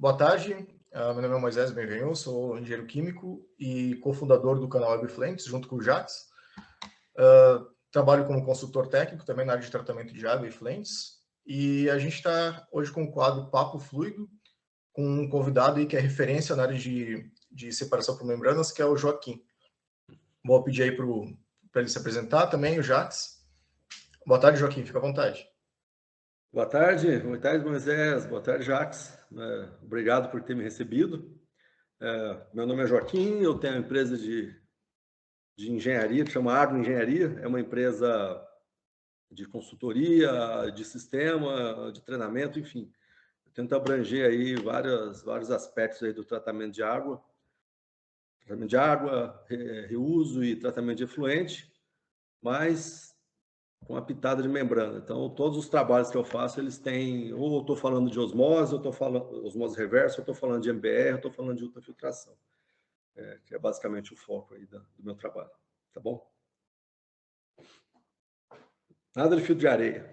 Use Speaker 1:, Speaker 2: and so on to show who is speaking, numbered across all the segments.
Speaker 1: Boa tarde, meu nome é Moisés Benvenhou, sou engenheiro químico e cofundador do canal WebFlames, junto com o Jax. Trabalho como consultor técnico também na área de tratamento de água e flames. E a gente está hoje com o quadro Papo Fluido, com um convidado aí que é referência na área de separação por membranas, que é o Joaquim. Vou pedir aí para ele se apresentar também, o Jax. Boa tarde, Joaquim, fica à vontade.
Speaker 2: Boa tarde, Moisés, boa tarde, Jax. Obrigado por ter me recebido. Meu nome é Joaquim, eu tenho uma empresa de engenharia que chama Agroengenharia, é uma empresa de consultoria, de sistema, de treinamento, enfim. Eu tento abranger aí vários aspectos aí do tratamento de água, reuso e tratamento de efluente, mas com a pitada de membrana. Então, todos os trabalhos que eu faço, eles têm, ou eu estou falando de osmose, eu estou falando osmose reversa, eu estou falando de MBR, eu estou falando de ultrafiltração, que é basicamente o foco aí do meu trabalho, tá bom? Nada de filtro de areia.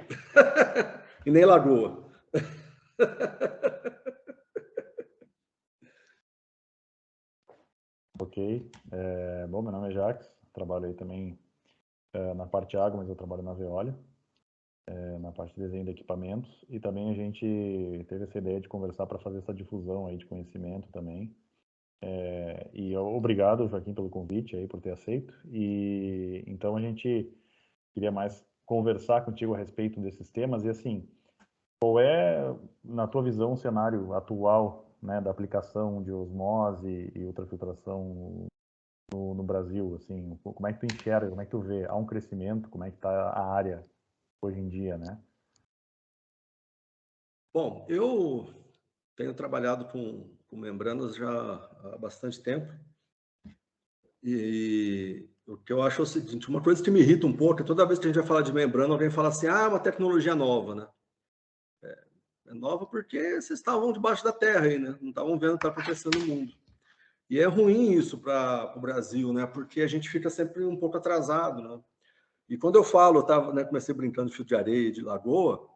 Speaker 2: E nem lagoa.
Speaker 3: Ok. Bom, meu nome é Jax, trabalho aí também na parte de água, mas eu trabalho na Veolia, na parte de desenho de equipamentos, e também a gente teve essa ideia de conversar para fazer essa difusão aí de conhecimento também. E obrigado, Joaquim, pelo convite aí, por ter aceito. E então a gente queria mais conversar contigo a respeito desses temas e assim, qual é, na tua visão, o cenário atual, né, da aplicação de osmose e ultrafiltração no Brasil, assim, como é que tu enxerga, como é que tu vê? Há um crescimento, como é que está a área hoje em dia, né?
Speaker 2: Bom, eu tenho trabalhado com membranas já há bastante tempo. E o que eu acho é o seguinte, uma coisa que me irrita um pouco é toda vez que a gente vai falar de membrana, alguém fala assim, uma tecnologia nova, né? É nova porque vocês estavam debaixo da terra aí, né? Não estavam vendo o que está acontecendo no mundo. E é ruim isso para o Brasil, né? Porque a gente fica sempre um pouco atrasado, né? E quando eu falo, comecei brincando de filtro de areia, de lagoa,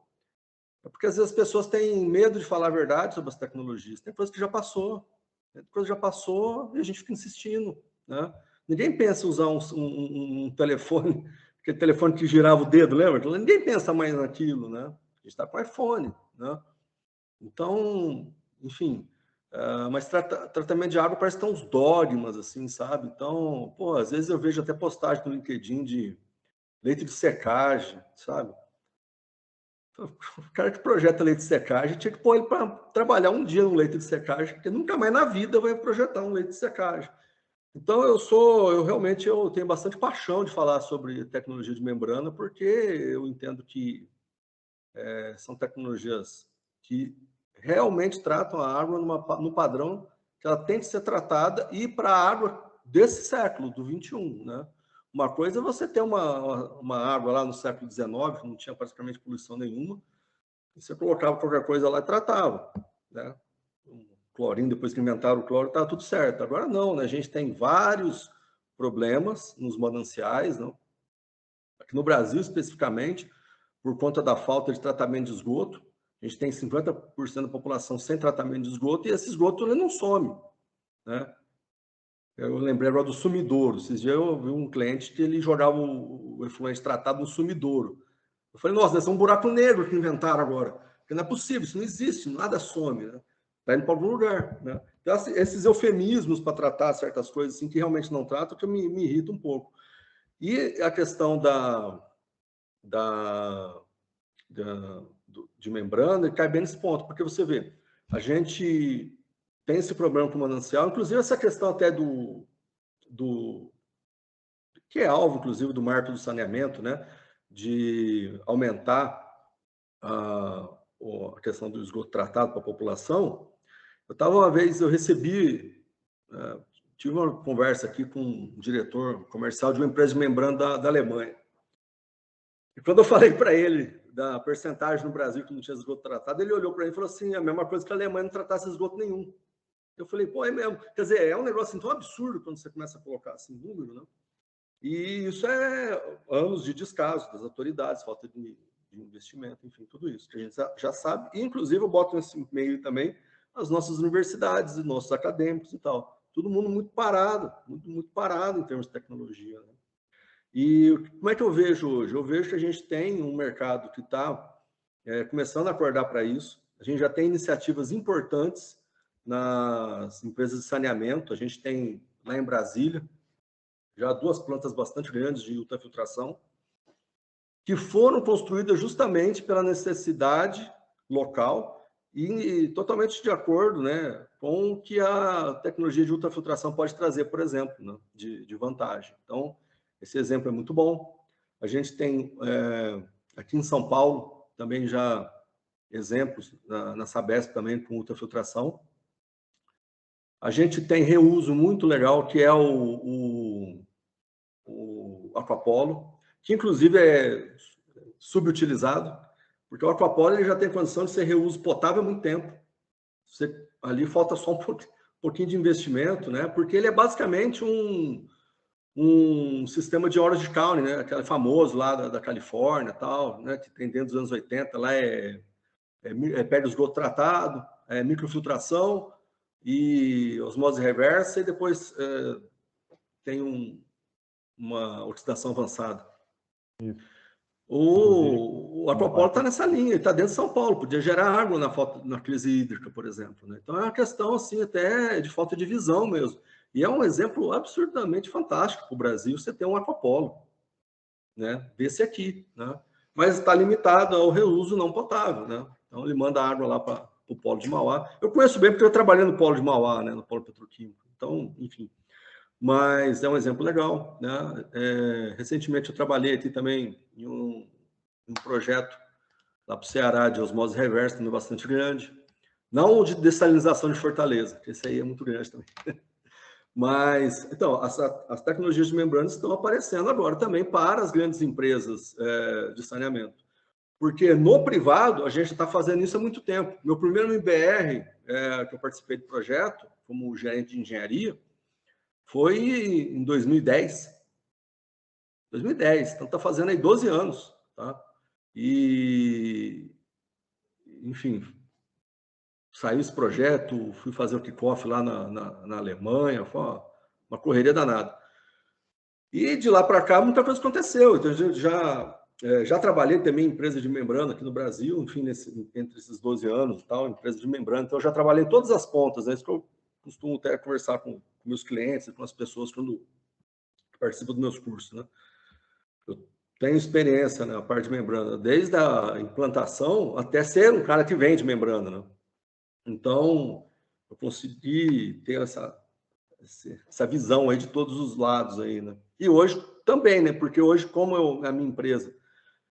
Speaker 2: é porque às vezes as pessoas têm medo de falar a verdade sobre as tecnologias. Tem coisa que já passou, e a gente fica insistindo, né? Ninguém pensa em usar um telefone, aquele telefone que girava o dedo, lembra? Ninguém pensa mais naquilo, né? A gente está com iPhone, né? Então, enfim, mas tratamento de água parece que tem uns dogmas, assim, sabe? Então, pô, às vezes eu vejo até postagem no LinkedIn de leite de secagem, sabe? O cara que projeta leite de secagem tinha que pôr ele para trabalhar um dia no leite de secagem, porque nunca mais na vida vai projetar um leite de secagem. Então, eu realmente tenho bastante paixão de falar sobre tecnologia de membrana, porque eu entendo que são tecnologias que realmente tratam a água no padrão que ela tem que ser tratada e para a água desse século, do 21, né? Uma coisa é você ter uma água lá no século XIX, que não tinha praticamente poluição nenhuma, e você colocava qualquer coisa lá e tratava, né? O clorinho, depois que inventaram o cloro, estava tudo certo. Agora não, né? A gente tem vários problemas nos mananciais, não? Aqui no Brasil, especificamente, por conta da falta de tratamento de esgoto, a gente tem 50% da população sem tratamento de esgoto e esse esgoto ele não some, né? Eu lembrei agora do sumidouro. Esses dias eu vi um cliente que ele jogava o efluente tratado no sumidouro. Eu falei, nossa, deve ser um buraco negro que inventaram agora. Porque não é possível, isso não existe, nada some, né? Está indo para algum lugar, né? Então, esses eufemismos para tratar certas coisas assim, que realmente não tratam, que me irrita um pouco. E a questão de membrana cai bem nesse ponto, porque você vê, a gente tem esse problema com o manancial, inclusive essa questão até que é alvo, inclusive, do marco do saneamento, né, de aumentar a questão do esgoto tratado para a população. Eu recebi, tive uma conversa aqui com um diretor comercial de uma empresa de membrana da Alemanha. E quando eu falei para ele da percentagem no Brasil que não tinha esgoto tratado, ele olhou para mim e falou assim, a mesma coisa que a Alemanha não tratasse esgoto nenhum. Eu falei, pô, é mesmo. Quer dizer, é um negócio assim, tão absurdo quando você começa a colocar assim número, né? E isso é anos de descaso das autoridades, falta de investimento, enfim, tudo isso que a gente já sabe. E, inclusive, eu boto nesse meio também as nossas universidades, os nossos acadêmicos e tal. Todo mundo muito parado em termos de tecnologia, né? E como é que eu vejo hoje? Eu vejo que a gente tem um mercado que está começando a acordar para isso. A gente já tem iniciativas importantes nas empresas de saneamento. A gente tem lá em Brasília já 2 plantas bastante grandes de ultrafiltração que foram construídas justamente pela necessidade local e totalmente de acordo, né, com o que a tecnologia de ultrafiltração pode trazer, por exemplo, né, de vantagem. Então, esse exemplo é muito bom. A gente tem aqui em São Paulo também já exemplos na Sabesp também com ultrafiltração. A gente tem reuso muito legal, que é o Aquapolo, que inclusive é subutilizado, porque o Aquapolo ele já tem condição de ser reuso potável há muito tempo. Ali falta só um pouquinho de investimento, né? Porque ele é basicamente um sistema de Orange County, né? Aquele famoso lá da Califórnia, tal, né? Que tem dentro dos anos 80, lá pega o esgoto tratado, microfiltração e osmose reversa, e depois tem uma oxidação avançada.
Speaker 3: Isso.
Speaker 2: O Aquapolo está nessa linha, está dentro de São Paulo, podia gerar água na crise hídrica, por exemplo, né? Então é uma questão assim, até de falta de visão mesmo. E é um exemplo absurdamente fantástico para o Brasil você ter um Aquapolo, né? Desse aqui, né? Mas está limitado ao reuso não potável, né? Então ele manda água lá para o polo de Mauá. Eu conheço bem porque eu trabalhei no polo de Mauá, né? No polo petroquímico. Então, enfim. Mas é um exemplo legal, né? Recentemente eu trabalhei aqui também em um projeto lá para o Ceará de osmose reversa, também bastante grande. Não o de dessalinização de Fortaleza, que esse aí é muito grande também. Mas, então, as tecnologias de membranas estão aparecendo agora também para as grandes empresas de saneamento. Porque no privado, a gente está fazendo isso há muito tempo. Meu primeiro MBR, que eu participei do projeto, como gerente de engenharia, foi em 2010. 2010, então está fazendo aí 12 anos, tá? E, enfim, saiu esse projeto, fui fazer o kickoff lá na Alemanha, foi uma correria danada. E de lá para cá, muita coisa aconteceu. Então, eu já trabalhei também em empresa de membrana aqui no Brasil, enfim, entre esses 12 anos e tal, empresa de membrana. Então, eu já trabalhei em todas as pontas, é isso que eu costumo até conversar com meus clientes e com as pessoas quando participam dos meus cursos, né? Eu tenho experiência na parte de membrana, desde a implantação até ser um cara que vende membrana, né? Então, eu consegui ter essa visão aí de todos os lados aí, né? E hoje também, né? Porque hoje, como a minha empresa,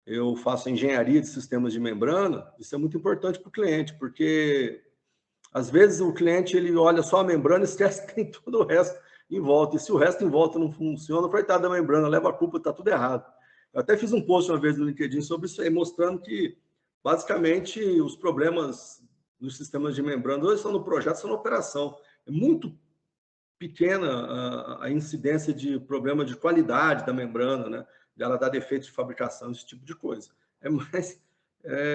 Speaker 2: eu faço engenharia de sistemas de membrana, isso é muito importante para o cliente, porque às vezes o cliente ele olha só a membrana e esquece que tem todo o resto em volta. E se o resto em volta não funciona, coitado da membrana, leva a culpa, está tudo errado. Eu até fiz um post uma vez no LinkedIn sobre isso aí, mostrando que, basicamente, os problemas nos sistemas de membrana hoje são no projeto, são na operação. É muito pequena a incidência de problema de qualidade da membrana, né? Dela dar defeito de fabricação, esse tipo de coisa. É mais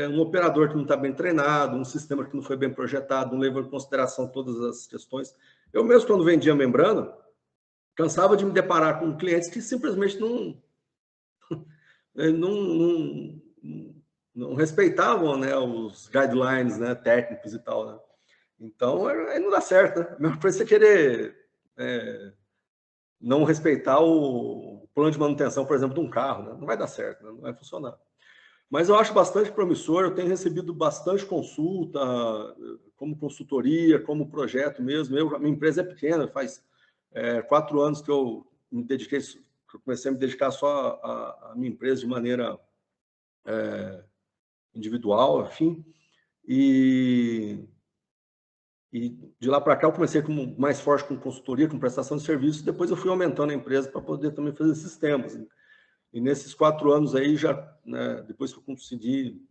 Speaker 2: um operador que não está bem treinado, um sistema que não foi bem projetado, não levou em consideração todas as questões. Eu mesmo, quando vendia membrana, cansava de me deparar com clientes que simplesmente não respeitavam, né, os guidelines, né, técnicos e tal, né? Então, aí não dá certo, né? A mesma coisa você querer não respeitar o plano de manutenção, por exemplo, de um carro, né? Não vai dar certo, né? Não vai funcionar. Mas eu acho bastante promissor, eu tenho recebido bastante consulta, como consultoria, como projeto mesmo. A minha empresa é pequena, faz 4 anos que eu comecei a me dedicar só à minha empresa de maneira individual, enfim. E de lá para cá eu comecei mais forte com consultoria, com prestação de serviços, depois eu fui aumentando a empresa para poder também fazer sistemas. E nesses 4 anos aí, já, né, depois que eu consegui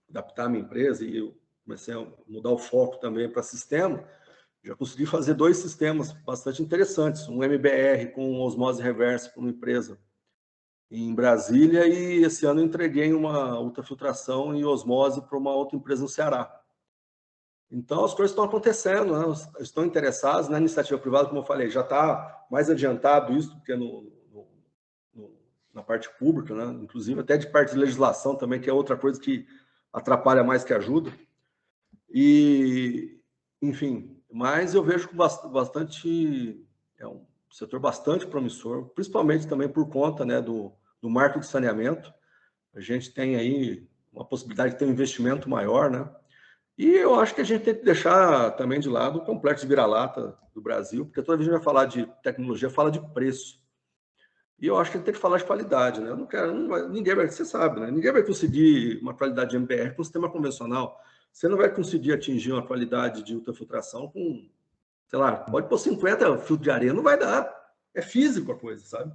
Speaker 2: adaptar a minha empresa e eu comecei a mudar o foco também para sistema, já consegui fazer 2 sistemas bastante interessantes, um MBR com osmose reversa para uma empresa em Brasília, e esse ano eu entreguei uma ultrafiltração e osmose para uma outra empresa no Ceará. Então, as coisas estão acontecendo, né? Estão interessados na iniciativa privada, como eu falei, já está mais adiantado isso do que na parte pública, né? Inclusive até de parte de legislação também, que é outra coisa que atrapalha mais que ajuda. E, enfim, mas eu vejo bastante, é um setor bastante promissor, principalmente também por conta, né, do marco de saneamento. A gente tem aí uma possibilidade de ter um investimento maior, né? E eu acho que a gente tem que deixar também de lado o complexo de vira-lata do Brasil, porque toda vez que a gente vai falar de tecnologia, fala de preço. E eu acho que a gente tem que falar de qualidade, né? Eu não quero, ninguém vai, você sabe, né? Ninguém vai conseguir uma qualidade de MBR com um sistema convencional. Você não vai conseguir atingir uma qualidade de ultrafiltração com, sei lá, pode pôr 50 filtros de areia, não vai dar. É físico a coisa, sabe?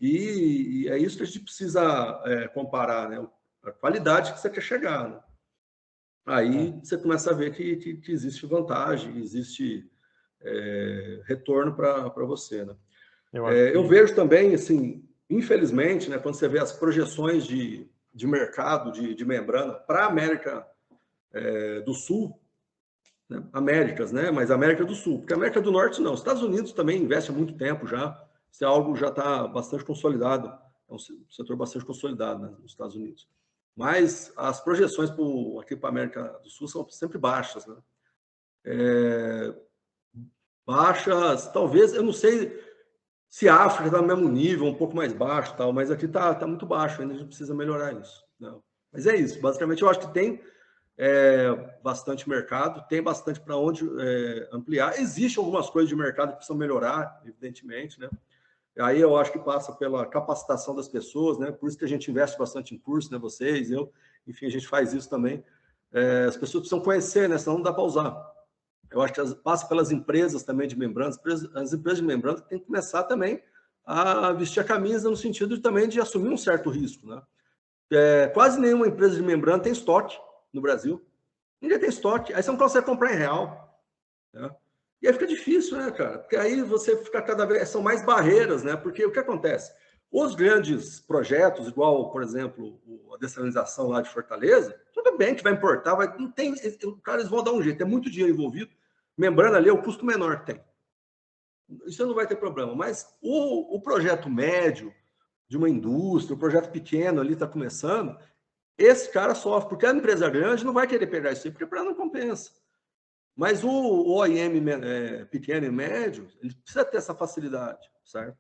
Speaker 2: E é isso que a gente precisa comparar, né? A qualidade que você quer chegar, né? Aí você começa a ver que existe vantagem, existe retorno para você, né? Eu vejo também, assim, infelizmente, né, quando você vê as projeções de mercado de membrana para a América do Sul, né, Américas, né, mas América do Sul, porque a América do Norte não. Os Estados Unidos também investe há muito tempo já, isso é algo que já está bastante consolidado, é um setor bastante consolidado, né, nos Estados Unidos. Mas as projeções aqui para a América do Sul são sempre baixas, né? Baixas, talvez, eu não sei se a África está no mesmo nível, um pouco mais baixo, tal, mas aqui está muito baixo, ainda a gente precisa melhorar isso. Não. Mas é isso, basicamente eu acho que tem bastante mercado, tem bastante para onde ampliar. Existem algumas coisas de mercado que precisam melhorar, evidentemente, né? Aí eu acho que passa pela capacitação das pessoas, né? Por isso que a gente investe bastante em curso, né? Vocês, eu, enfim, a gente faz isso também. As pessoas precisam conhecer, né? Senão não dá para usar. Eu acho que passa pelas empresas também de membranas. As empresas de membranas têm que começar também a vestir a camisa no sentido de, também de assumir um certo risco, né? Quase nenhuma empresa de membrana tem estoque no Brasil. Ninguém tem estoque. Aí você não consegue comprar em real, né? E aí fica difícil, né, cara? Porque aí você fica cada vez... São mais barreiras, né? Porque o que acontece? Os grandes projetos, igual, por exemplo, a dessalinização lá de Fortaleza, tudo bem que vai importar, não tem... Os caras vão dar um jeito, é muito dinheiro envolvido. Membrana ali é o custo menor que tem. Isso não vai ter problema. Mas o projeto médio de uma indústria, o projeto pequeno ali está começando, esse cara sofre, porque a empresa grande não vai querer pegar isso aí, porque para ela não compensa. Mas o OEM pequeno e médio, ele precisa ter essa facilidade, certo?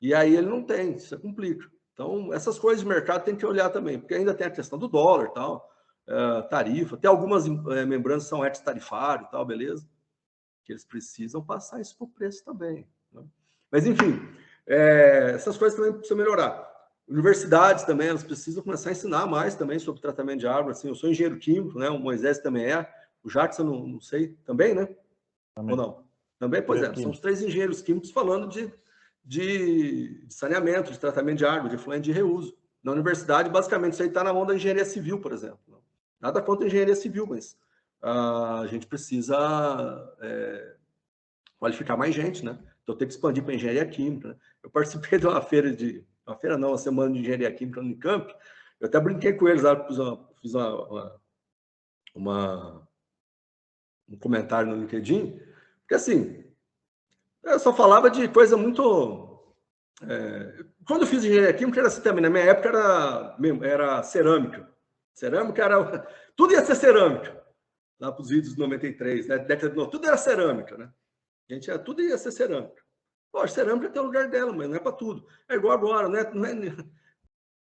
Speaker 2: E aí ele não tem, isso complica. Então, essas coisas de mercado tem que olhar também, porque ainda tem a questão do dólar e tal, tarifa, tem algumas membranas que são ex-tarifário e tal, beleza? Que eles precisam passar isso para o preço também, né? Mas, enfim, essas coisas também precisam melhorar. Universidades também, elas precisam começar a ensinar mais também sobre tratamento de água. Assim, eu sou engenheiro químico, né? O Moisés também é. O Jackson, não sei, também, né? Também. Ou não? Também, pois são os 3 engenheiros químicos falando de saneamento, de tratamento de água, de efluente de reuso. Na universidade, basicamente, isso aí está na mão da engenharia civil, por exemplo. Nada contra a engenharia civil, mas a gente precisa qualificar mais gente, né? Então, tem que expandir para a engenharia química, né? Eu participei de uma feira uma semana de engenharia química no Unicamp. Eu até brinquei com eles lá, fiz um comentário no LinkedIn, porque assim, eu só falava de coisa muito... quando eu fiz engenharia química era assim também, na minha época era cerâmica. Cerâmica era... Tudo ia ser cerâmica, lá para os vídeos de 93, né? Década de 90, tudo era cerâmica, né? Tudo ia ser cerâmica. Pô, cerâmica tem o lugar dela, mas não é para tudo. É igual agora, né?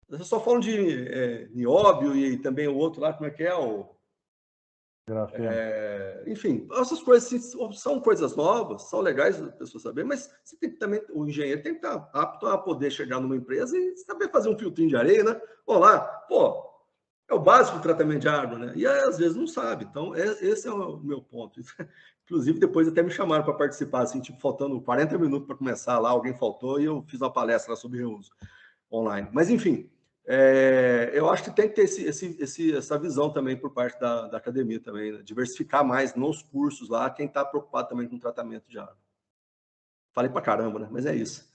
Speaker 2: Vocês só falam de nióbio e também o outro lá, como é que é? Enfim, essas coisas são coisas novas, são legais as pessoas saberem, mas você tem que também, o engenheiro tem que estar apto a poder chegar numa empresa e saber fazer um filtrinho de areia, né? Olá, pô, é o básico do tratamento de água, né? E às vezes não sabe. Então, esse é o meu ponto. Inclusive, depois até me chamaram para participar, assim, tipo, faltando 40 minutos para começar lá, alguém faltou e eu fiz uma palestra lá sobre reuso online. Mas, enfim, eu acho que tem que ter essa visão também por parte da academia também, né? Diversificar mais nos cursos lá, quem está preocupado também com o tratamento de água. Falei para caramba, né? Mas é isso.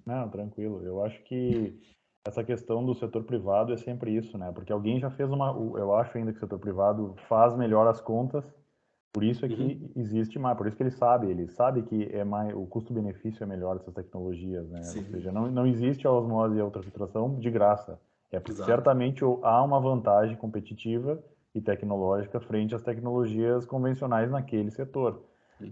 Speaker 3: Não, tranquilo. Eu acho que essa questão do setor privado é sempre isso, né? Porque alguém já fez eu acho ainda que o setor privado faz melhor as contas, por isso é que existe mais, por isso que ele sabe que é mais, o custo-benefício é melhor dessas tecnologias, né?
Speaker 2: Sim.
Speaker 3: Ou seja, não existe a osmose e a ultrafiltração de graça. É porque
Speaker 2: Exato.
Speaker 3: certamente há uma vantagem competitiva e tecnológica frente às tecnologias convencionais naquele setor.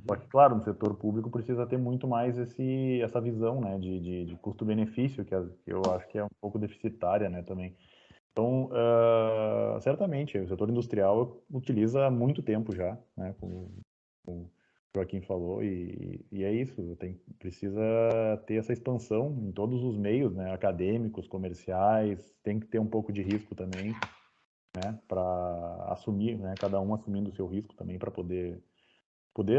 Speaker 3: Só que, claro, no setor público precisa ter muito mais essa visão, né, de custo-benefício, que eu acho que é um pouco deficitária, né, também. Então, certamente, o setor industrial utiliza há muito tempo já, né, como o Joaquim falou, e é isso, precisa ter essa expansão em todos os meios, né, acadêmicos, comerciais, tem que ter um pouco de risco também, né, para assumir, né, cada um assumindo o seu risco também para poder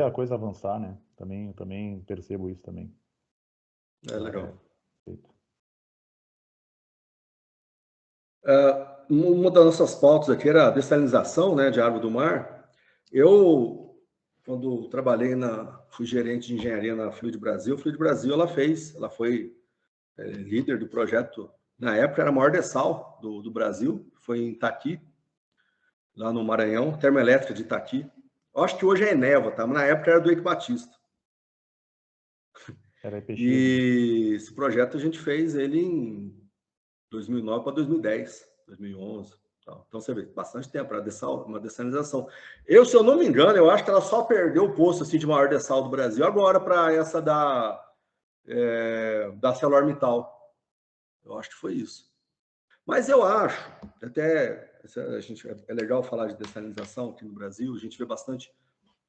Speaker 3: a coisa avançar, né? Também percebo isso também.
Speaker 2: É legal.
Speaker 3: Perfeito.
Speaker 2: Uma das nossas pautas aqui era a dessalinização, né, de água do mar. Eu, quando trabalhei fui gerente de engenharia na Fluid Brasil, ela foi líder do projeto. Na época era a maior dessal do Brasil, foi em Itaqui, lá no Maranhão, termoelétrica de Itaqui. Eu acho que hoje é Eneva, tá? Mas na época era do Eike Batista.
Speaker 3: Era EPX,
Speaker 2: e né? Esse projeto a gente fez ele em 2009 para 2010, 2011. Então você vê, bastante tempo para uma dessalinização. Se eu não me engano, eu acho que ela só perdeu o posto assim, de maior dessal do Brasil agora para essa da ArcelorMittal. Eu acho que foi isso. Mas eu acho, até é legal falar de dessalinização aqui no Brasil, a gente vê bastante.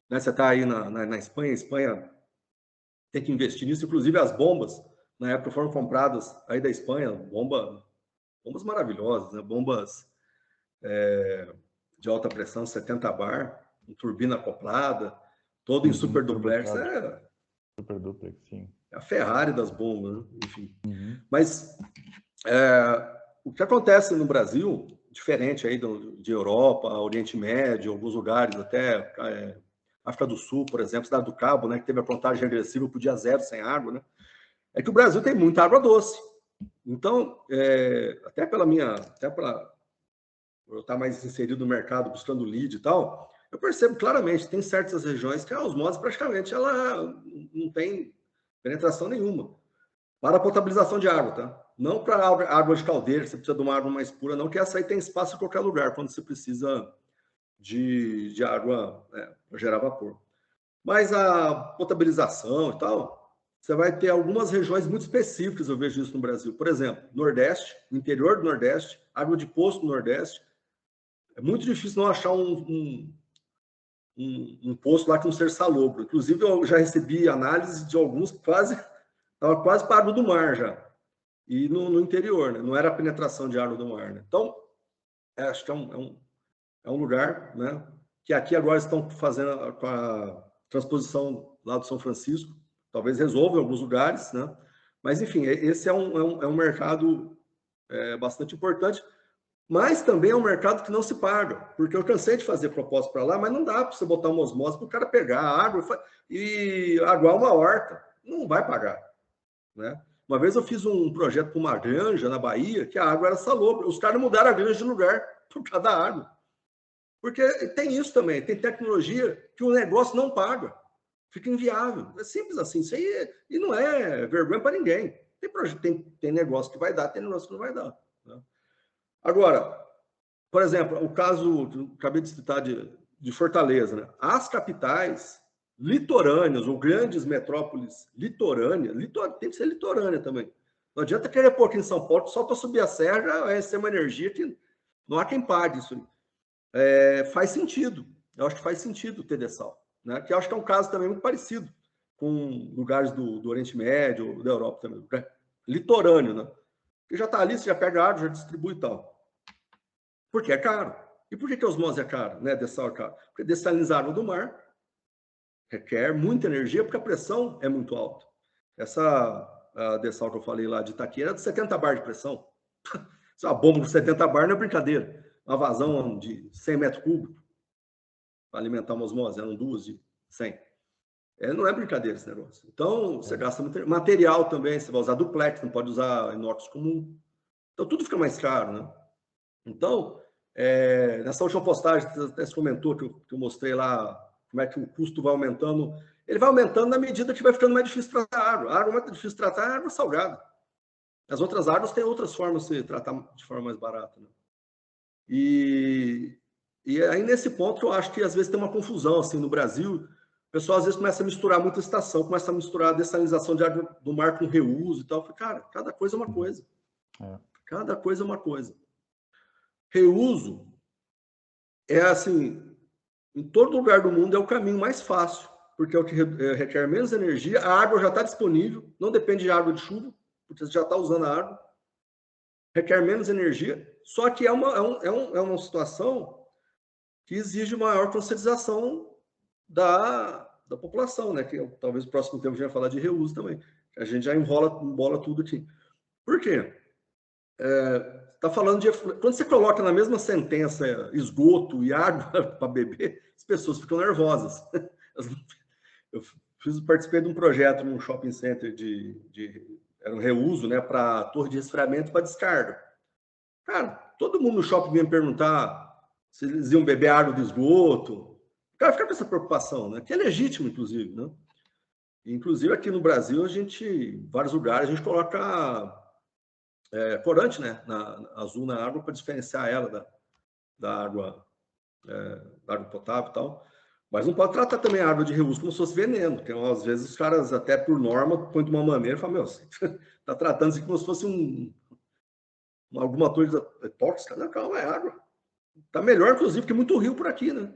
Speaker 2: Né, você está aí na Espanha, a Espanha tem que investir nisso, inclusive as bombas, na época foram compradas aí da Espanha, bombas maravilhosas, né? Bombas de alta pressão, 70 bar, com turbina acoplada, todo em super duplex.
Speaker 3: Super duplex, sim.
Speaker 2: É a Ferrari das bombas, né? Enfim. Mas o que acontece no Brasil, diferente aí de Europa, Oriente Médio, alguns lugares, até África do Sul, por exemplo, Cidade do Cabo, né, que teve a contagem regressiva pro dia zero sem água, né? É que o Brasil tem muita água doce. Então, até para eu estar mais inserido no mercado, buscando lead e tal, eu percebo claramente, tem certas regiões que a osmose praticamente ela não tem penetração nenhuma. Para a potabilização de água, tá? Não para água de caldeira, você precisa de uma água mais pura, não, que essa aí tem espaço em qualquer lugar, quando você precisa de água para gerar vapor. Mas a potabilização e tal, você vai ter algumas regiões muito específicas, eu vejo isso no Brasil. Por exemplo, Nordeste, no interior do Nordeste, água de poço no Nordeste, é muito difícil não achar um poço lá que não seja salobro. Inclusive, eu já recebi análise de alguns que estava quase para a água do mar já. E no interior, né? Não era a penetração de água do mar. Né? Então, acho que é um lugar, né? Que aqui agora estão fazendo com a transposição lá do São Francisco. Talvez resolva em alguns lugares, né? Mas, enfim, esse é um mercado bastante importante. Mas também é um mercado que não se paga, porque eu cansei de fazer proposta para lá, mas não dá para você botar uma osmose para o cara pegar a água e aguar uma horta. Não vai pagar, né? Uma vez eu fiz um projeto para uma granja na Bahia, que a água era salobra. Os caras mudaram a granja de lugar por causa da água. Porque tem isso também, tem tecnologia que o negócio não paga. Fica inviável. É simples assim. Isso aí e não é vergonha para ninguém. Tem negócio que vai dar, tem negócio que não vai dar. Né? Agora, por exemplo, o caso que eu acabei de citar de Fortaleza, né? As capitais litorâneas ou grandes metrópoles litorâneas, tem que ser litorânea também. Não adianta querer pôr aqui em São Paulo só para subir a serra, já vai ser uma energia que não há quem pague isso aí. Faz sentido. Eu acho que faz sentido ter dessal, né? Que eu acho que é um caso também muito parecido com lugares do Oriente Médio, da Europa também. Litorâneo, né? Porque já está ali, você já pega a água, já distribui e tal. Porque é caro. E por que a osmose é caro, né? Dessal é caro? Porque dessalinizar água do mar requer muita energia, porque a pressão é muito alta. Essa dessal que eu falei lá de Itaqui era de 70 bar de pressão. Uma bomba com 70 bar não é brincadeira. Uma vazão de 100 metros cúbicos para alimentar uma osmose, eram duas de 100. Não é brincadeira esse negócio. Então, você gasta muito material também, você vai usar duplex, não pode usar inox comum. Então, tudo fica mais caro, né? Então, nessa última postagem, até se comentou que eu mostrei lá como é que o custo vai aumentando. Ele vai aumentando na medida que vai ficando mais difícil tratar a água. A água mais difícil de tratar é a água salgada. As outras águas têm outras formas de tratar de forma mais barata, né? E aí, nesse ponto, eu acho que às vezes tem uma confusão, assim, no Brasil. O pessoal às vezes começa a misturar muita estação, começa a misturar a dessalinização de água do mar com reuso e tal. Cara, cada coisa é uma coisa. Cada coisa é uma coisa. Reuso é assim, em todo lugar do mundo é o caminho mais fácil, porque é o que requer menos energia, a água já está disponível, não depende de água de chuva, porque você já está usando a água, requer menos energia, só que é uma situação que exige maior conscientização da população, né? Que talvez o próximo tempo a gente vai falar de reuso também. A gente já embola tudo aqui. Por quê? Está falando de... Quando você coloca na mesma sentença esgoto e água para beber, as pessoas ficam nervosas. Eu participei de um projeto num shopping center era um reuso, né, para torre de resfriamento para descarga. Cara, todo mundo no shopping vinha me perguntar se eles iam beber água do esgoto. O cara fica com essa preocupação, né, que é legítimo, inclusive, né? Inclusive, aqui no Brasil, em vários lugares, a gente coloca corante, né, azul na água para diferenciar ela da água potável e tal. Mas não pode tratar também a água de reuso como se fosse veneno, porque às vezes os caras, até por norma, põem de uma maneira e falam, meu, você está tratando isso como se fosse alguma coisa tóxica. Não, calma, é água. Está melhor, inclusive, que muito rio por aqui, né?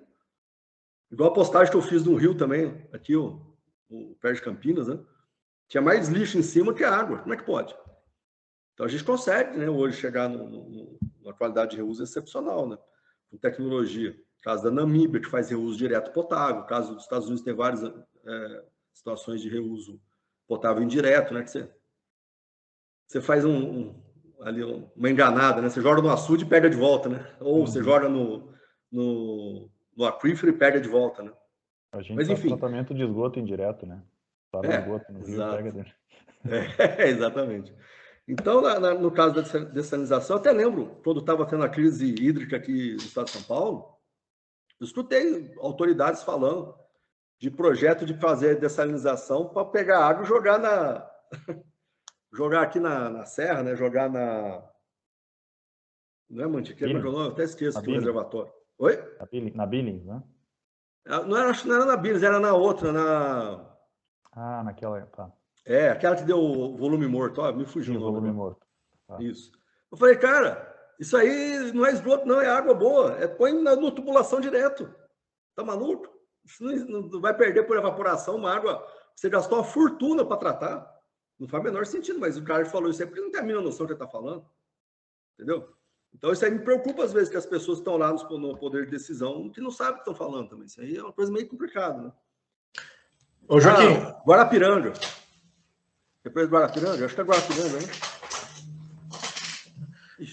Speaker 2: Igual a postagem que eu fiz no rio também, aqui, o perto de Campinas, né? Tinha mais lixo em cima que água. Como é que pode? Então, a gente consegue, né, hoje chegar numa qualidade de reuso excepcional, né? Com tecnologia. No caso da Namíbia, que faz reuso direto potável. No caso dos Estados Unidos, tem várias situações de reuso potável indireto, né? Que você faz ali uma enganada, né? Você joga no açude e pega de volta, né? Ou você joga no aquífero e pega de volta, né?
Speaker 3: A gente faz tratamento de esgoto indireto, né? Para o esgoto no rio, pega dentro.
Speaker 2: Exatamente. Então, no caso da dessalinização, eu até lembro, quando estava tendo a crise hídrica aqui no estado de São Paulo, eu escutei autoridades falando de projeto de fazer dessalinização para pegar água e jogar jogar aqui na serra, né? Jogar não é Mantiqueira, mas eu até esqueço aqui o reservatório. Oi?
Speaker 3: Na Billings, né?
Speaker 2: Acho que não era na Billings, era na outra,
Speaker 3: naquela, tá.
Speaker 2: Aquela que deu o volume morto. Me fugiu o
Speaker 3: volume morto.
Speaker 2: Tá. Isso. Eu falei, cara, isso aí não é esgoto, não, é água boa. Põe na tubulação direto. Tá maluco? Isso não vai perder por evaporação uma água que você gastou uma fortuna para tratar. Não faz o menor sentido, mas o cara falou isso aí porque não tem a mínima noção do que ele está falando. Entendeu? Então, isso aí me preocupa às vezes que as pessoas estão lá no poder de decisão que não sabem o que estão falando também. Isso aí é uma coisa meio complicada, né?
Speaker 1: Ô, Joaquim.
Speaker 2: Guarapiranga. Depois do Guarapiranga? Acho que é Guarapiranga, né?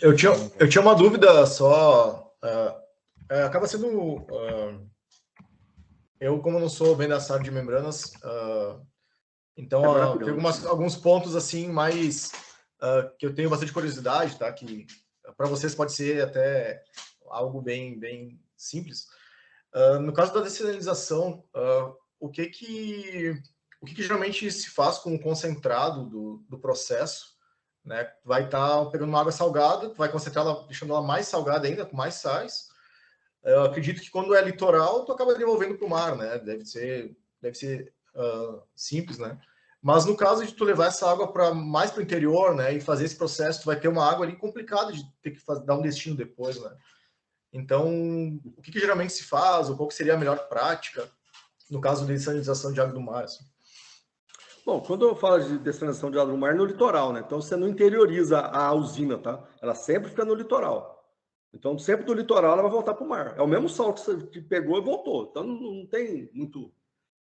Speaker 1: Eu tinha uma dúvida só. Acaba sendo... eu, como não sou bem da área de membranas, então tem alguns pontos assim mais que eu tenho bastante curiosidade, tá? Que para vocês pode ser até algo bem simples. No caso da dessalinização, o que geralmente se faz com o concentrado do processo, né? Vai estar pegando uma água salgada, vai concentrar ela, deixando ela mais salgada ainda, com mais sais. Eu acredito que quando é litoral, tu acaba devolvendo para o mar, né? Deve ser simples, né? Mas no caso de tu levar essa água mais para o interior, né, e fazer esse processo, tu vai ter uma água ali complicada de ter que dar um destino depois, né? Então, o que geralmente se faz, ou qual que seria a melhor prática no caso de dessalinização de água do mar? Assim?
Speaker 2: Bom, quando eu falo de dessalinização de água do mar, é no litoral, né? Então, você não interioriza a usina, tá? Ela sempre fica no litoral. Então, sempre do litoral ela vai voltar para o mar. É o mesmo sol que você pegou e voltou. Então, não tem muito...